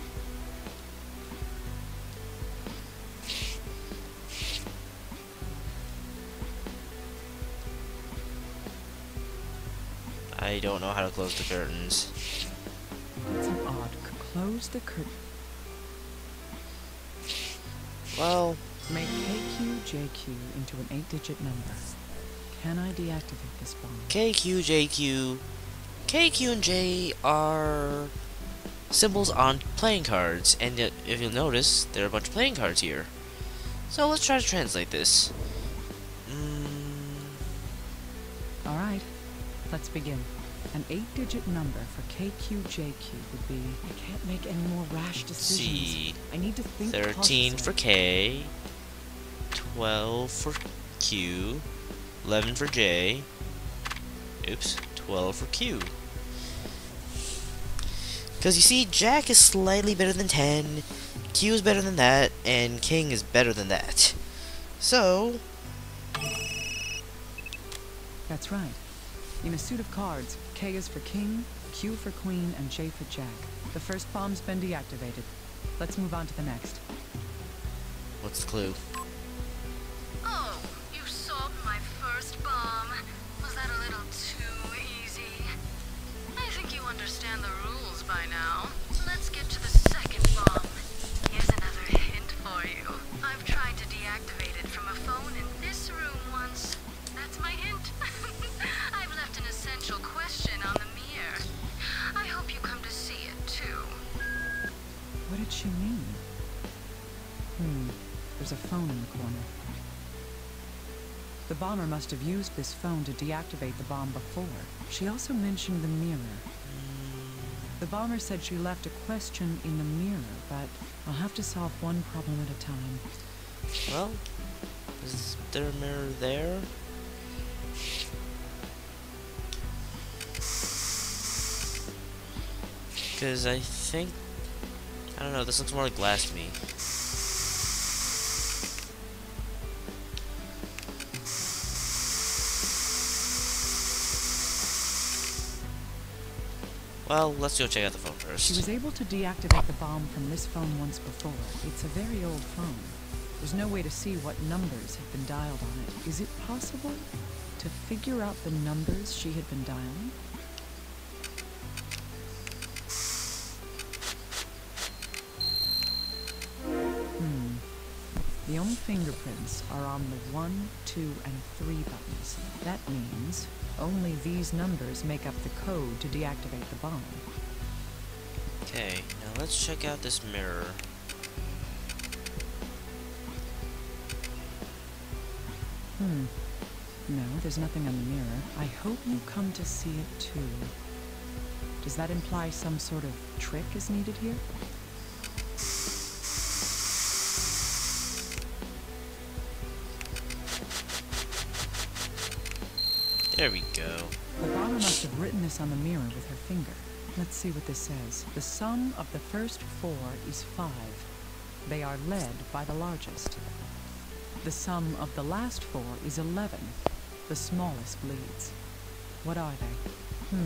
[SPEAKER 1] I don't know how to close the curtains.
[SPEAKER 3] It's an odd. Close the curtain.
[SPEAKER 1] Well,
[SPEAKER 3] Make KQJQ into an 8-digit number. Can I deactivate this bomb?
[SPEAKER 1] KQJQ. KQ and J are symbols on playing cards, and yet, if you'll notice, there are a bunch of playing cards here. So let's try to translate this.
[SPEAKER 3] Alright, let's begin. An 8-digit number for KQJQ would be... I can't make any more rash decisions.
[SPEAKER 1] C.
[SPEAKER 3] I need to think
[SPEAKER 1] 13
[SPEAKER 3] cautiously.
[SPEAKER 1] for K. 12 for Q. 11 for J. Oops, 12 for Q. Because you see, Jack is slightly better than 10, Q is better than that, and King is better than that. So,
[SPEAKER 3] That's right. In a suit of cards, K is for King, Q for Queen, and J for Jack. The first bomb's been deactivated. Let's move on to the next.
[SPEAKER 1] what's the clue?
[SPEAKER 6] Oh, you solved my first bomb. Was that a little too easy? I think you understand the rules by now. Let's get to the second bomb. Here's another hint for you. I've tried to deactivate it from a phone in this room once. That's my hint. I've left an essential question on the mirror. I hope you come to see it too.
[SPEAKER 3] What did she mean? There's a phone in the corner. The bomber must have used this phone to deactivate the bomb before. She also mentioned the mirror. The bomber said she left a question in the mirror, but I'll have to solve one problem at a time.
[SPEAKER 1] Well, is there a mirror there? Because I think... I don't know, this looks more like glass to me. Well, let's go check out the phone first.
[SPEAKER 3] She was able to deactivate the bomb from this phone once before. It's a very old phone. There's no way to see what numbers have been dialed on it. Is it possible to figure out the numbers she had been dialing? The only fingerprints are on the 1, 2, and 3 buttons. That means only these numbers make up the code to deactivate the bomb.
[SPEAKER 1] Okay, now let's check out this mirror.
[SPEAKER 3] No, there's nothing on the mirror. I hope you come to see it too. Does that imply some sort of trick is needed here?
[SPEAKER 1] There we go.
[SPEAKER 3] The bomber must have written this on the mirror with her finger. Let's see what this says. The sum of the first 4 is 5. They are led by the largest. The sum of the last 4 is 11. The smallest leads. What are they?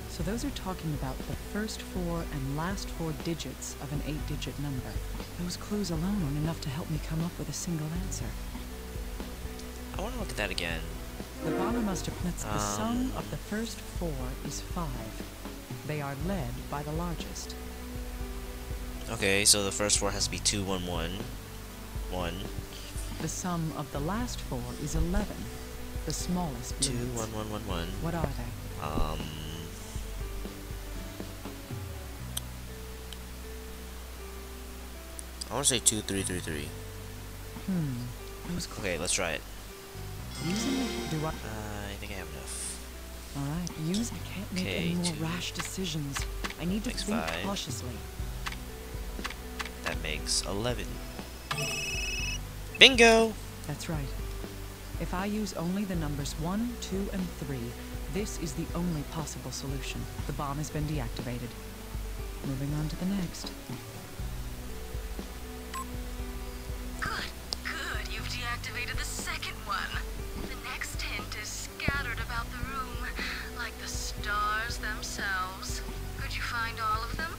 [SPEAKER 3] So those are talking about the first 4 and last 4 digits of an 8-digit number. Those clues alone aren't enough to help me come up with a single answer.
[SPEAKER 1] I want to look at that again.
[SPEAKER 3] The bomber must have... The sum of the first 4 is 5. They are led by the largest.
[SPEAKER 1] Okay, so the first 4 has to be 2, 1, 1. 1.
[SPEAKER 3] The sum of the last 4 is 11. The smallest
[SPEAKER 1] 2,
[SPEAKER 3] limits.
[SPEAKER 1] 1, 1, 1, 1.
[SPEAKER 3] What are they?
[SPEAKER 1] I want to say 2, 3, 3, 3.
[SPEAKER 3] Those
[SPEAKER 1] Okay, let's try it.
[SPEAKER 3] using it, do I...
[SPEAKER 1] I think I have enough.
[SPEAKER 3] Alright, use... I can't make
[SPEAKER 1] Okay,
[SPEAKER 3] any more
[SPEAKER 1] 2
[SPEAKER 3] rash decisions. I need to
[SPEAKER 1] makes
[SPEAKER 3] think
[SPEAKER 1] 5.
[SPEAKER 3] cautiously.
[SPEAKER 1] That makes 11. Bingo!
[SPEAKER 3] That's right. If I use only the numbers 1, 2, and 3, this is the only possible solution. The bomb has been deactivated. Moving on to the next.
[SPEAKER 6] Good, you've deactivated the second one. The next hint is scattered about the room, like the stars themselves. Could you find all of them?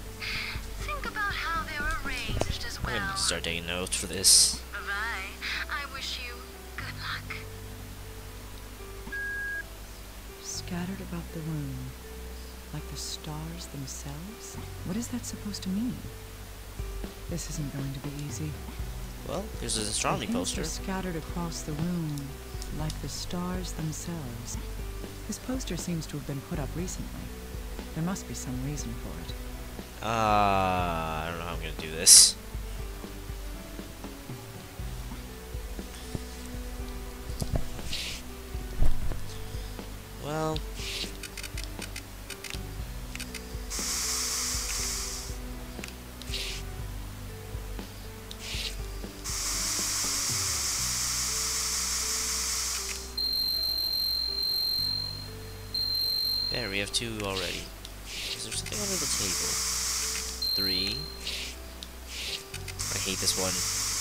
[SPEAKER 6] Think about how they're arranged as
[SPEAKER 1] I'm
[SPEAKER 6] well.
[SPEAKER 1] gonna start taking notes for this.
[SPEAKER 6] Bye-bye. I wish you good luck.
[SPEAKER 3] Scattered about the room, like the stars themselves? What is that supposed to mean? This isn't going to be easy.
[SPEAKER 1] Well, there's an astronomy
[SPEAKER 3] The hints
[SPEAKER 1] poster.
[SPEAKER 3] are scattered across the room, like the stars themselves. This poster seems to have been put up recently. There must be some reason for it.
[SPEAKER 1] I don't know how I'm gonna do this. Well... There, we have 2 already. Is there something under the table? 3. I hate this one.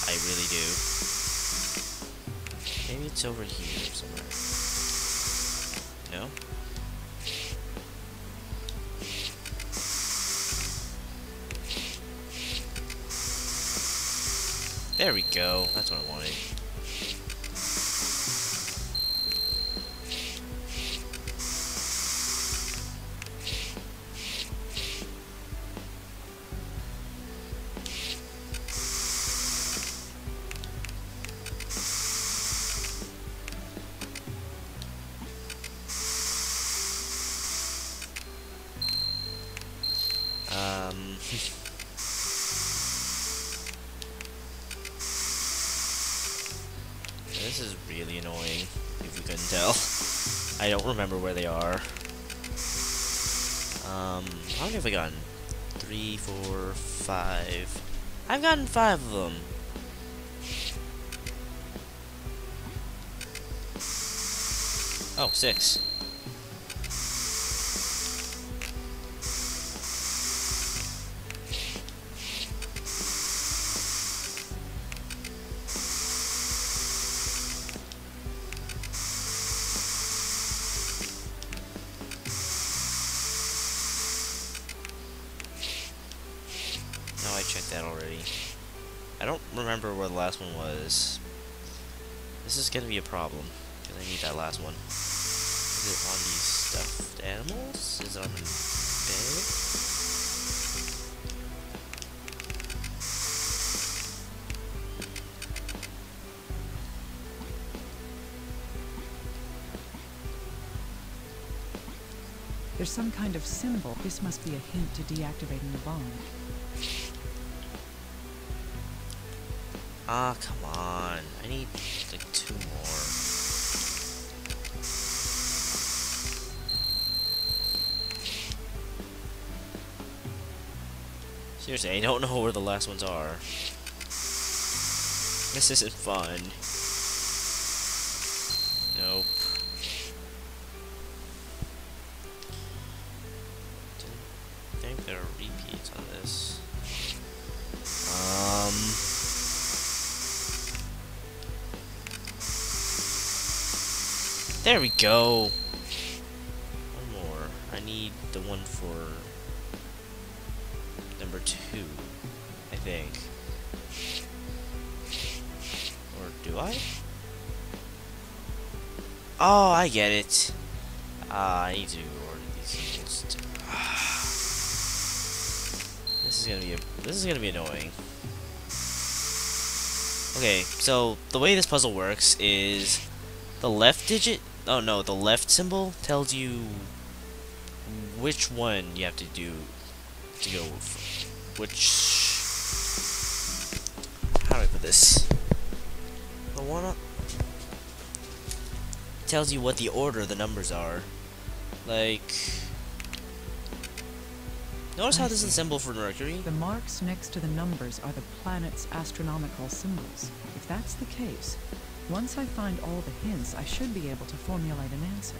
[SPEAKER 1] I really do. Maybe it's over here somewhere. No? There we go. That's what I wanted. This is really annoying, if you couldn't tell. I don't remember where they are. How many have I gotten? 3, 4, 5. I've gotten 5 of them. Oh, 6. No, I checked that already. I don't remember where the last one was. This is gonna be a problem, because I need that last one. Is it on these stuffed animals? Is it on the bed?
[SPEAKER 3] There's some kind of symbol. This must be a hint to deactivating the bomb.
[SPEAKER 1] Ah, come on. I need, like, 2 more. Seriously, I don't know where the last ones are. This isn't fun. Nope. Didn't think there are repeats on this. There we go. need the one for number 2, I think. Or do I? Oh, I get it. I need to order these symbols. This is gonna be annoying. Okay, so the way this puzzle works is the left digit. Oh no, the left symbol tells you which one you have to do to go. Which? How do I put this? The one up. Tells you what the order the numbers are. Like, notice how this is a symbol for Mercury?
[SPEAKER 3] The marks next to the numbers are the planet's astronomical symbols. If that's the case, once I find all the hints, I should be able to formulate an answer.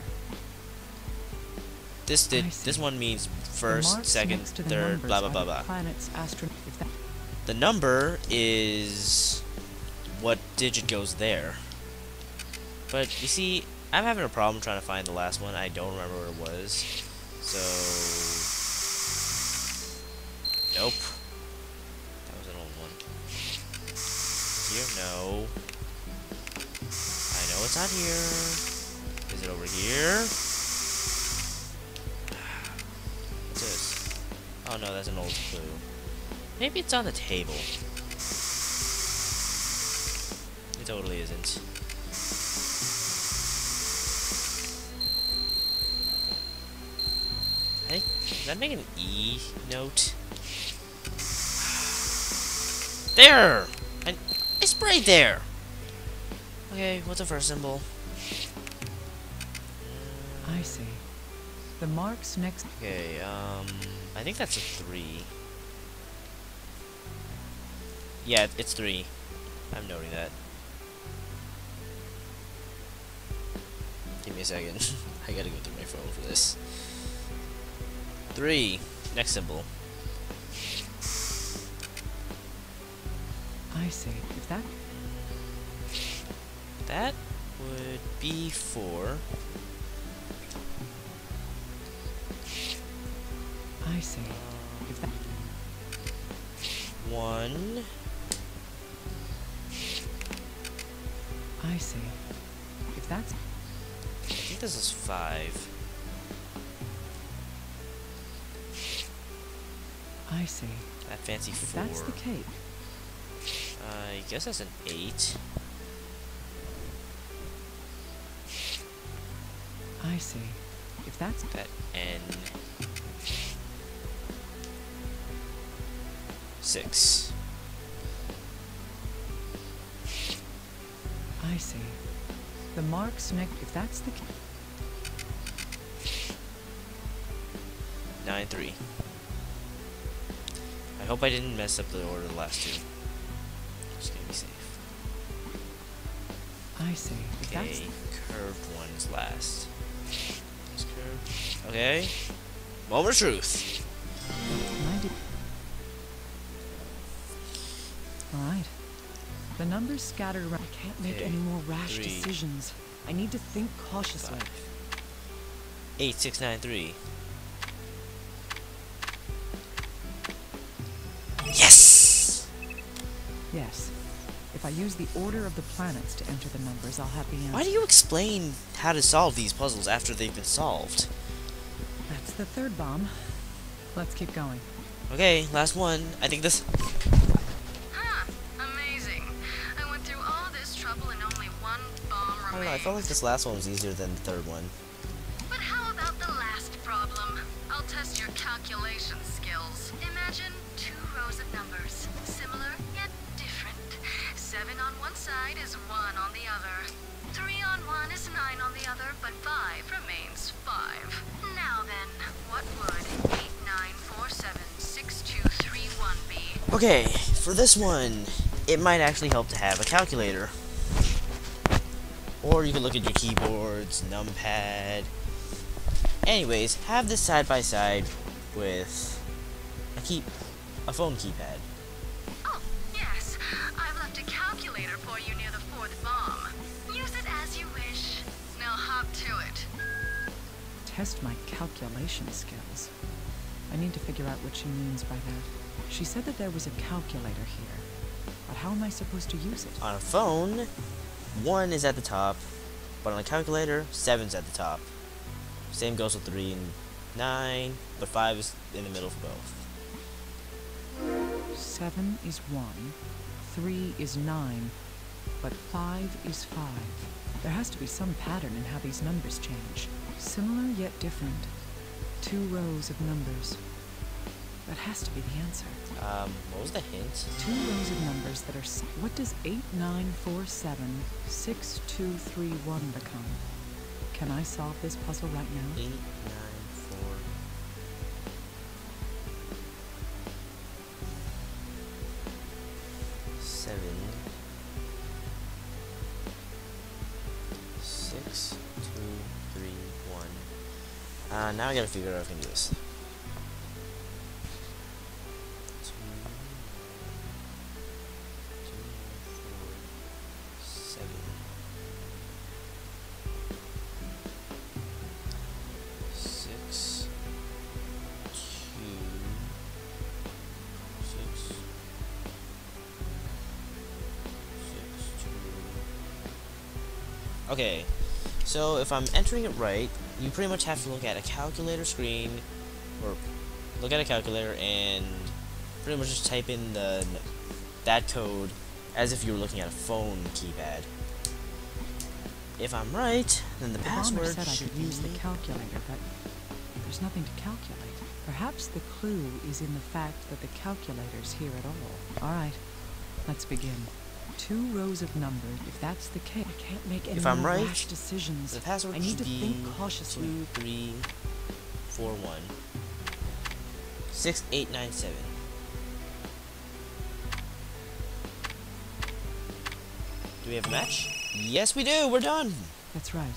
[SPEAKER 1] This one means first, second, third, blah blah blah blah. The number is what digit goes there. But you see, I'm having a problem trying to find the last one. I don't remember what it was. So, nope. That was an old one. Here, no. I know it's not here. Is it over here? What's this? Oh no, that's an old clue. Maybe it's on the table. It totally isn't. Does that make an E note? There! I sprayed there! Okay, what's the first symbol?
[SPEAKER 3] I see. The marks next...
[SPEAKER 1] Okay, I think that's a 3. Yeah, it's 3. I'm noting that. Give me a second. I gotta go through my phone for this. 3. Next symbol.
[SPEAKER 3] I see. If
[SPEAKER 1] that would be 4.
[SPEAKER 3] I see. If that
[SPEAKER 1] 1.
[SPEAKER 3] I see. If that's...
[SPEAKER 1] I think this is 5.
[SPEAKER 3] I see.
[SPEAKER 1] That fancy 4.
[SPEAKER 3] If that's the case.
[SPEAKER 1] I guess that's an 8.
[SPEAKER 3] I see. If that's...
[SPEAKER 1] That N. 6.
[SPEAKER 3] I see. The marks next... If that's the case...
[SPEAKER 1] 9, 3. I hope I didn't mess up the order of the last 2. Just gonna be safe.
[SPEAKER 3] I see. If
[SPEAKER 1] Okay,
[SPEAKER 3] that's...
[SPEAKER 1] curved one is last. It's curved. Okay. Moment of truth.
[SPEAKER 3] 90. Alright. The numbers scattered around. I can't make
[SPEAKER 1] Okay,
[SPEAKER 3] any more rash
[SPEAKER 1] 3.
[SPEAKER 3] decisions. I need to think cautiously.
[SPEAKER 1] 5. 8, 6, 9, 3. Yes!
[SPEAKER 3] Yes. If I use the order of the planets to enter the numbers, I'll have the answer.
[SPEAKER 1] Why do you explain how to solve these puzzles after they've been solved?
[SPEAKER 3] That's the third bomb. Let's keep going.
[SPEAKER 1] Okay, last one. I think this...
[SPEAKER 6] Huh, amazing. I went through all this trouble and only one bomb
[SPEAKER 1] I don't know, I
[SPEAKER 6] remains.
[SPEAKER 1] felt like this last one was easier than the third one.
[SPEAKER 6] But how about the last problem? I'll test your calculation skills. Imagine 2 rows of numbers, similar yet different. 7 on one side is 1 on the other. 3 on one is 9 on the other, but 5 remains 5. Now then, what would 8, 9, 4, 7, 6, 2, 3, 1 be?
[SPEAKER 1] Okay, for this one, it might actually help to have a calculator. Or you can look at your keyboards, numpad. Anyways, have this side by side with a phone keypad.
[SPEAKER 6] Oh, yes. I've left a calculator for you near the 4th bomb. Use it as you wish. Now hop to it.
[SPEAKER 3] test my calculation skills. I need to figure out what she means by that. She said that there was a calculator here, but how am I supposed to use it?
[SPEAKER 1] On a phone, 1 is at the top, but on a calculator, 7's at the top. Same goes with 3 and 9, but 5 is in the middle for both.
[SPEAKER 3] 7 is 1, 3 is 9, but 5 is 5. There has to be some pattern in how these numbers change. Similar yet different. 2 rows of numbers. That has to be the answer.
[SPEAKER 1] What was the hint?
[SPEAKER 3] 2 rows of numbers that are... What does 8, 9, 4, 7, 6, 2, 3, 1 become? Can I solve this puzzle right now?
[SPEAKER 1] 8, 9, 4... 7... 6, 2, 3, 1. Now I gotta figure out if I can do this. 2... Okay, so if I'm entering it right, you pretty much have to look at a calculator screen, or look at a calculator and pretty much just type in that code as if you were looking at a phone keypad. If I'm right, then the password
[SPEAKER 3] said I
[SPEAKER 1] should
[SPEAKER 3] could use the calculator, but there's nothing to calculate. Perhaps the clue is in the fact that the calculator's here at all. All right, let's begin. 2 rows of numbers. If that's the case, I can't make any more rash decisions.
[SPEAKER 1] The password
[SPEAKER 3] I need to
[SPEAKER 1] should be
[SPEAKER 3] think cautiously.
[SPEAKER 1] 2, 3, 4, 1, 6, 8, 9, 7. Do we have a match? Yes, we do. We're done.
[SPEAKER 3] That's right.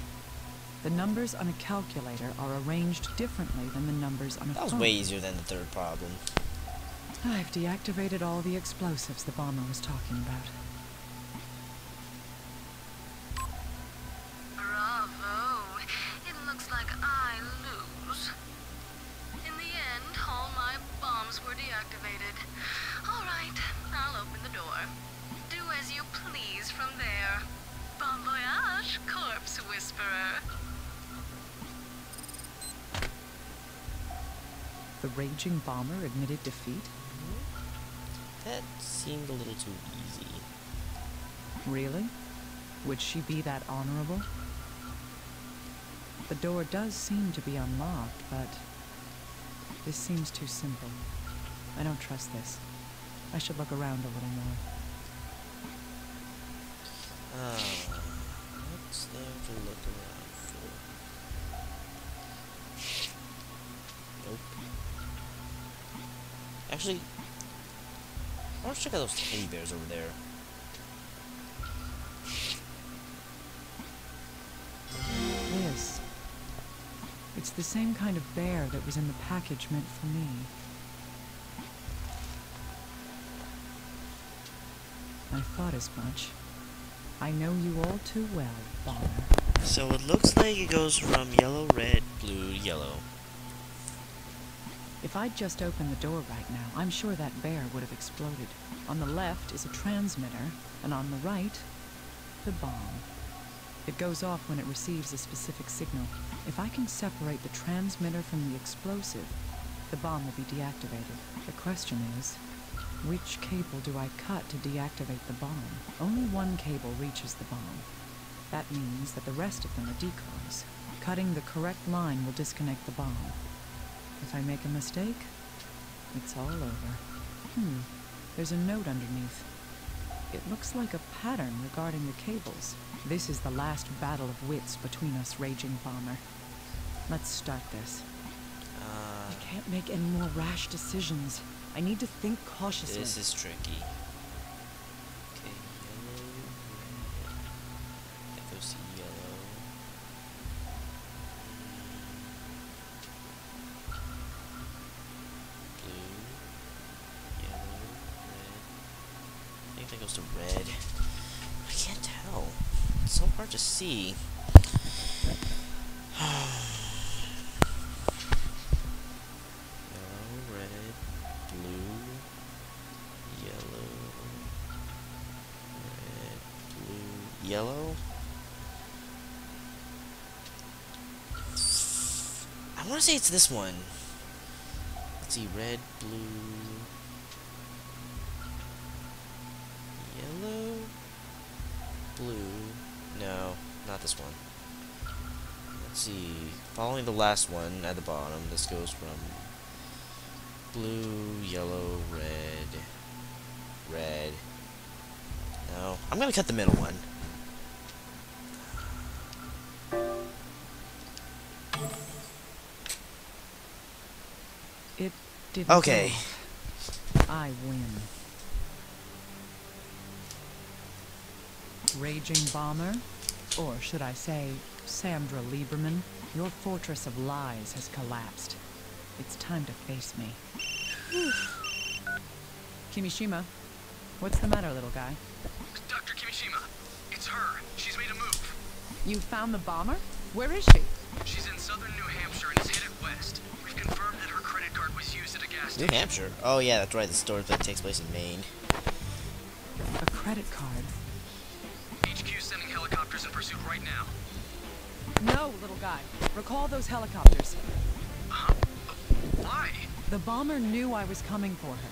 [SPEAKER 3] The numbers on a calculator are arranged differently than the numbers on a phone.
[SPEAKER 1] That was way easier than the third problem.
[SPEAKER 3] I've deactivated all the explosives the bomber was talking about.
[SPEAKER 6] Bravo. It looks like I lose. In the end, all my bombs were deactivated. All right, I'll open the door. Do as you please from there. Bon voyage, corpse whisperer.
[SPEAKER 3] The raging bomber admitted defeat?
[SPEAKER 1] That seemed a little too easy.
[SPEAKER 3] Really? Would she be that honorable? The door does seem to be unlocked, but this seems too simple. I don't trust this. I should look around a little more.
[SPEAKER 1] What's there to look around for? Nope. Actually, I want to check out those teddy bears over there.
[SPEAKER 3] This. It's the same kind of bear that was in the package meant for me. I thought as much. I know you all too well, Bomber.
[SPEAKER 1] So it looks like it goes from yellow, red, blue, yellow.
[SPEAKER 3] If I'd just opened the door right now, I'm sure that bear would have exploded. On the left is a transmitter, and on the right, the bomb. It goes off when it receives a specific signal. If I can separate the transmitter from the explosive, the bomb will be deactivated. The question is, which cable do I cut to deactivate the bomb? Only one cable reaches the bomb. That means that the rest of them are decoys. Cutting the correct line will disconnect the bomb. If I make a mistake, it's all over. There's a note underneath. It looks like a pattern regarding the cables. This is the last battle of wits between us, Raging Bomber. Let's start this. I can't make any more rash decisions. I need to think cautiously.
[SPEAKER 1] This is tricky. Okay, yellow, red. That goes to yellow. Blue, yellow, red. I think that goes to red. I can't tell. It's so hard to see. yellow. I want to say it's this one. Let's see, red, blue, yellow, blue. No, not this one. Let's see. Following the last one at the bottom, this goes from blue, yellow, red, red. No, I'm gonna cut the middle one.
[SPEAKER 3] It didn't.
[SPEAKER 1] Okay.
[SPEAKER 3] Go. I win. Raging Bomber, or should I say, Sandra Lieberman, your fortress of lies has collapsed. It's time to face me. Kimishima, what's the matter, little guy?
[SPEAKER 4] Dr. Kimishima, it's her. She's made a move.
[SPEAKER 3] You found the bomber? Where is she?
[SPEAKER 4] She's in southern New Hampshire and is headed west. We've confirmed that her credit card was used at a gas
[SPEAKER 1] New
[SPEAKER 4] station.
[SPEAKER 1] Hampshire? Oh yeah, that's right, the story that takes place in Maine.
[SPEAKER 3] A credit card?
[SPEAKER 4] HQ's sending helicopters in pursuit right now.
[SPEAKER 3] No, little guy. Recall those helicopters.
[SPEAKER 4] Huh? Why?
[SPEAKER 3] The bomber knew I was coming for her.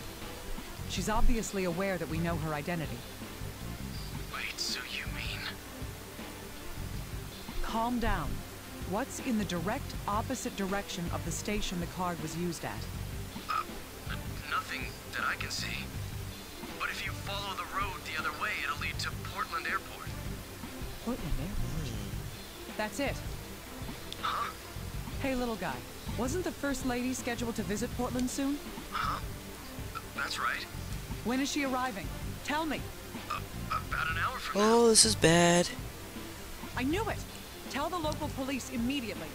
[SPEAKER 3] She's obviously aware that we know her identity.
[SPEAKER 4] Wait, so you mean...
[SPEAKER 3] Calm down. What's in the direct opposite direction of the station the card was used at?
[SPEAKER 4] Nothing that I can see. But if you follow the road the other way, it'll lead to Portland Airport.
[SPEAKER 3] Portland Airport? That's it.
[SPEAKER 4] Huh?
[SPEAKER 3] Hey, little guy. Wasn't the First Lady scheduled to visit Portland soon?
[SPEAKER 4] Huh? That's right.
[SPEAKER 3] When is she arriving? Tell me.
[SPEAKER 4] About an hour from now.
[SPEAKER 1] Oh, this is bad.
[SPEAKER 3] I knew it. Tell the local police immediately.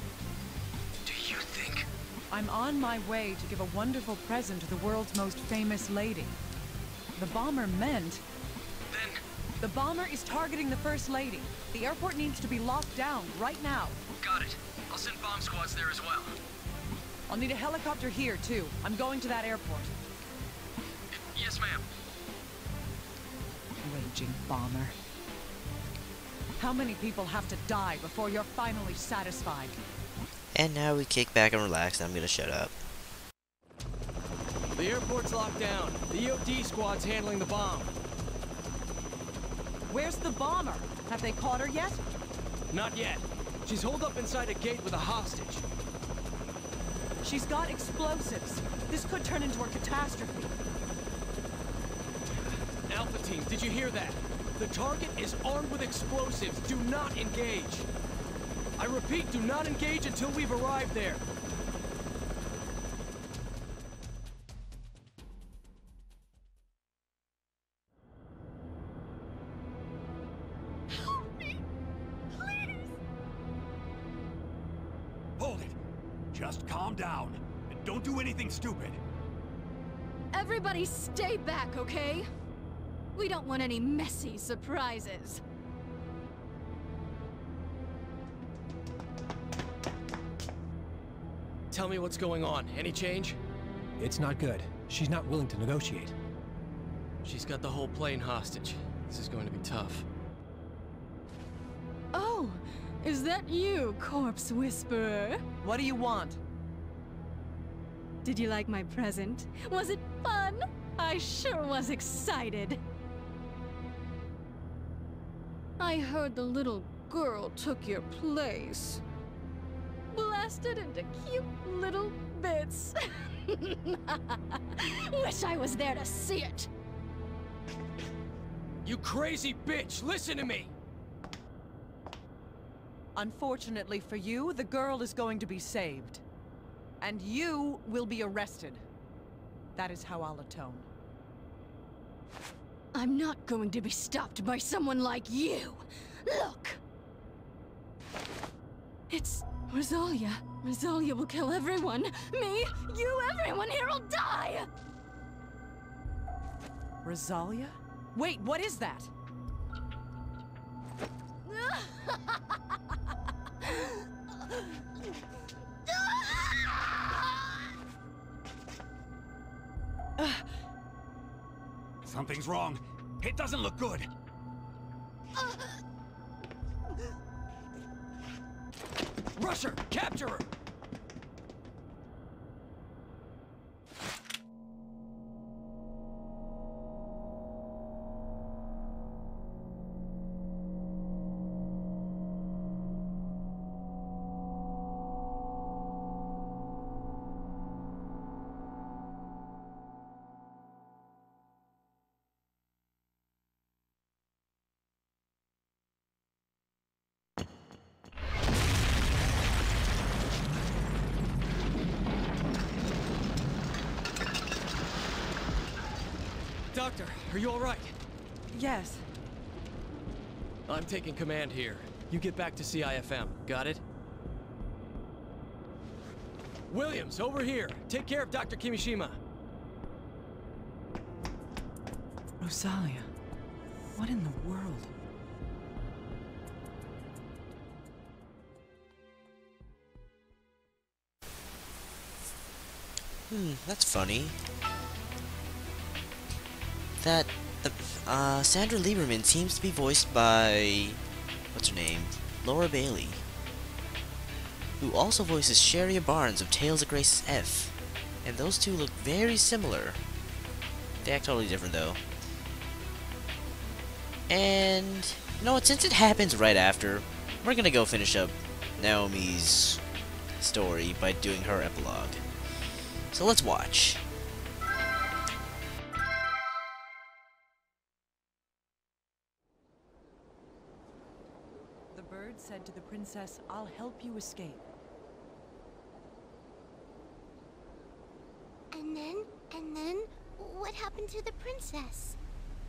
[SPEAKER 4] Do you think...
[SPEAKER 3] I'm on my way to give a wonderful present to the world's most famous lady. The bomber meant...
[SPEAKER 4] Then...
[SPEAKER 3] The bomber is targeting the First Lady. The airport needs to be locked down right now.
[SPEAKER 4] Got it. I'll send bomb squads there as well.
[SPEAKER 3] I'll need a helicopter here, too. I'm going to that airport.
[SPEAKER 4] Yes, ma'am.
[SPEAKER 3] Raging bomber. How many people have to die before you're finally satisfied?
[SPEAKER 1] And now we kick back and relax, and I'm gonna shut up.
[SPEAKER 7] The airport's locked down. The EOD squad's handling the bomb.
[SPEAKER 3] Where's the bomber? Have they caught her yet?
[SPEAKER 7] Not yet. She's holed up inside a gate with a hostage.
[SPEAKER 3] She's got explosives. This could turn into a catastrophe.
[SPEAKER 7] Alpha team, did you hear that? The target is armed with explosives. Do not engage. I repeat, do not engage until we've arrived there.
[SPEAKER 2] Help me! Please!
[SPEAKER 8] Hold it. Just calm down. And don't do anything stupid.
[SPEAKER 2] Everybody stay back, okay? We don't want any messy surprises.
[SPEAKER 7] Tell me what's going on. Any change?
[SPEAKER 9] It's not good. She's not willing to negotiate.
[SPEAKER 7] She's got the whole plane hostage. This is going to be tough.
[SPEAKER 2] Oh, is that you, Corpse Whisperer?
[SPEAKER 3] What do you want?
[SPEAKER 2] Did you like my present? Was it fun? I sure was excited. I heard the little girl took your place. Blasted into cute little bits. Wish I was there to see it.
[SPEAKER 7] You crazy bitch! Listen to me!
[SPEAKER 3] Unfortunately for you, the girl is going to be saved. And you will be arrested. That is how I'll atone.
[SPEAKER 2] I'm not going to be stopped by someone like you. Look! It's Rosalia. Rosalia will kill everyone. Me, you, everyone here will die!
[SPEAKER 3] Rosalia? Wait, what is that?
[SPEAKER 8] Something's wrong. It doesn't look good.
[SPEAKER 7] Rush her! Capture her! Doctor, are you all right?
[SPEAKER 3] Yes.
[SPEAKER 7] I'm taking command here. You get back to CIFM. Got it? Williams, over here. Take care of Dr. Kimishima.
[SPEAKER 3] Rosalia. What in the world?
[SPEAKER 1] That's funny. That Sandra Lieberman seems to be voiced by what's her name? Laura Bailey, who also voices Sharia Barnes of Tales of Grace's F. And those two look very similar. They act totally different though. And you know what, since it happens right after, we're gonna go finish up Naomi's story by doing her epilogue. So let's watch.
[SPEAKER 3] The bird said to the princess, "I'll help you escape."
[SPEAKER 10] And then, what happened to the princess?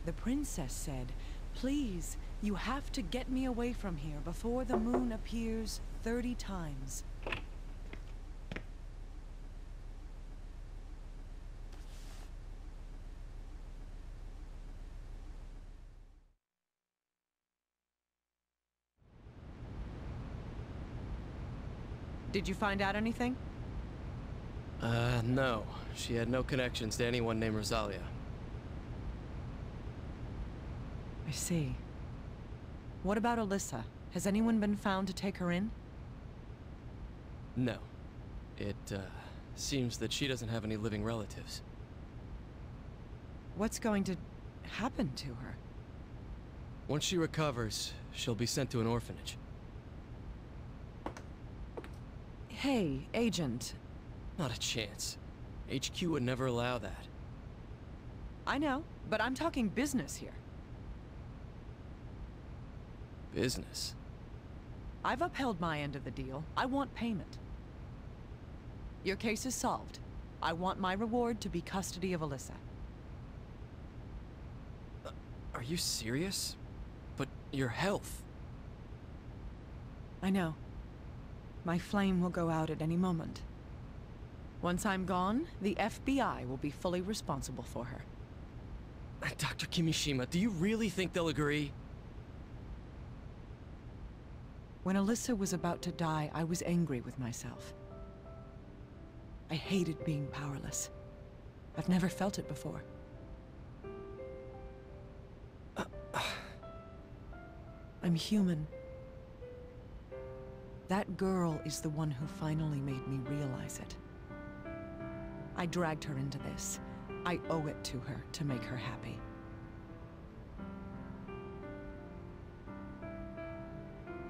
[SPEAKER 3] The princess said, "Please, you have to get me away from here before the moon appears 30 times. Did you find out anything?
[SPEAKER 7] No. She had no connections to anyone named Rosalia.
[SPEAKER 3] I see. What about Alyssa? Has anyone been found to take her in?
[SPEAKER 7] No. It, seems that she doesn't have any living relatives.
[SPEAKER 3] What's going to happen to her?
[SPEAKER 7] Once she recovers, she'll be sent to an orphanage.
[SPEAKER 3] Hey, Agent.
[SPEAKER 7] Not a chance. HQ would never allow that.
[SPEAKER 3] I know, but I'm talking business here.
[SPEAKER 7] Business?
[SPEAKER 3] I've upheld my end of the deal. I want payment. Your case is solved. I want my reward to be custody of Alyssa.
[SPEAKER 7] Are you serious? But your health...
[SPEAKER 3] I know. My flame will go out at any moment. Once I'm gone, the FBI will be fully responsible for her.
[SPEAKER 7] Dr. Kimishima, do you really think they'll agree?
[SPEAKER 3] When Alyssa was about to die, I was angry with myself. I hated being powerless. I've never felt it before. I'm human. That girl is the one who finally made me realize it. I dragged her into this. I owe it to her to make her happy.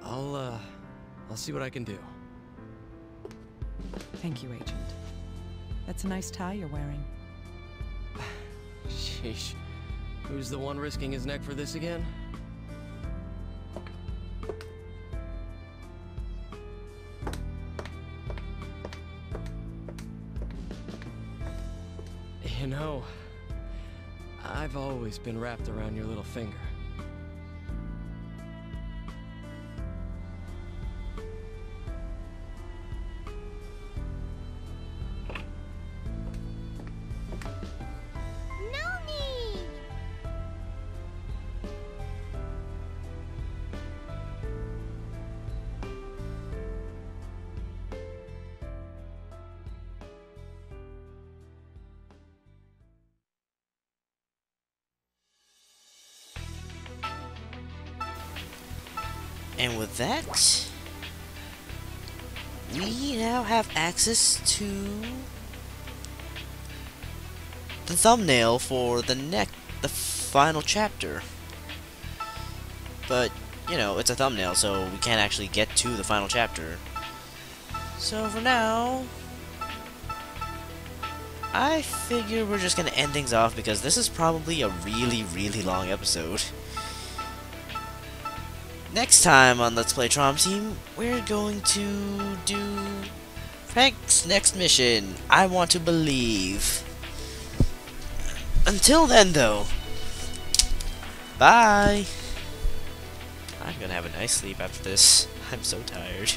[SPEAKER 7] I'll see what I can do.
[SPEAKER 3] Thank you, Agent. That's a nice tie you're wearing.
[SPEAKER 7] Sheesh. Who's the one risking his neck for this again? You know, I've always been wrapped around your little finger.
[SPEAKER 10] Noni!
[SPEAKER 1] And with that, we now have access to the thumbnail for the final chapter. But, you know, it's a thumbnail, so we can't actually get to the final chapter. So for now, I figure we're just gonna end things off because this is probably a really, really long episode. Next time on Let's Play Trauma Team, we're going to do Frank's next mission, I Want to Believe. Until then, though, bye! I'm gonna have a nice sleep after this. I'm so tired.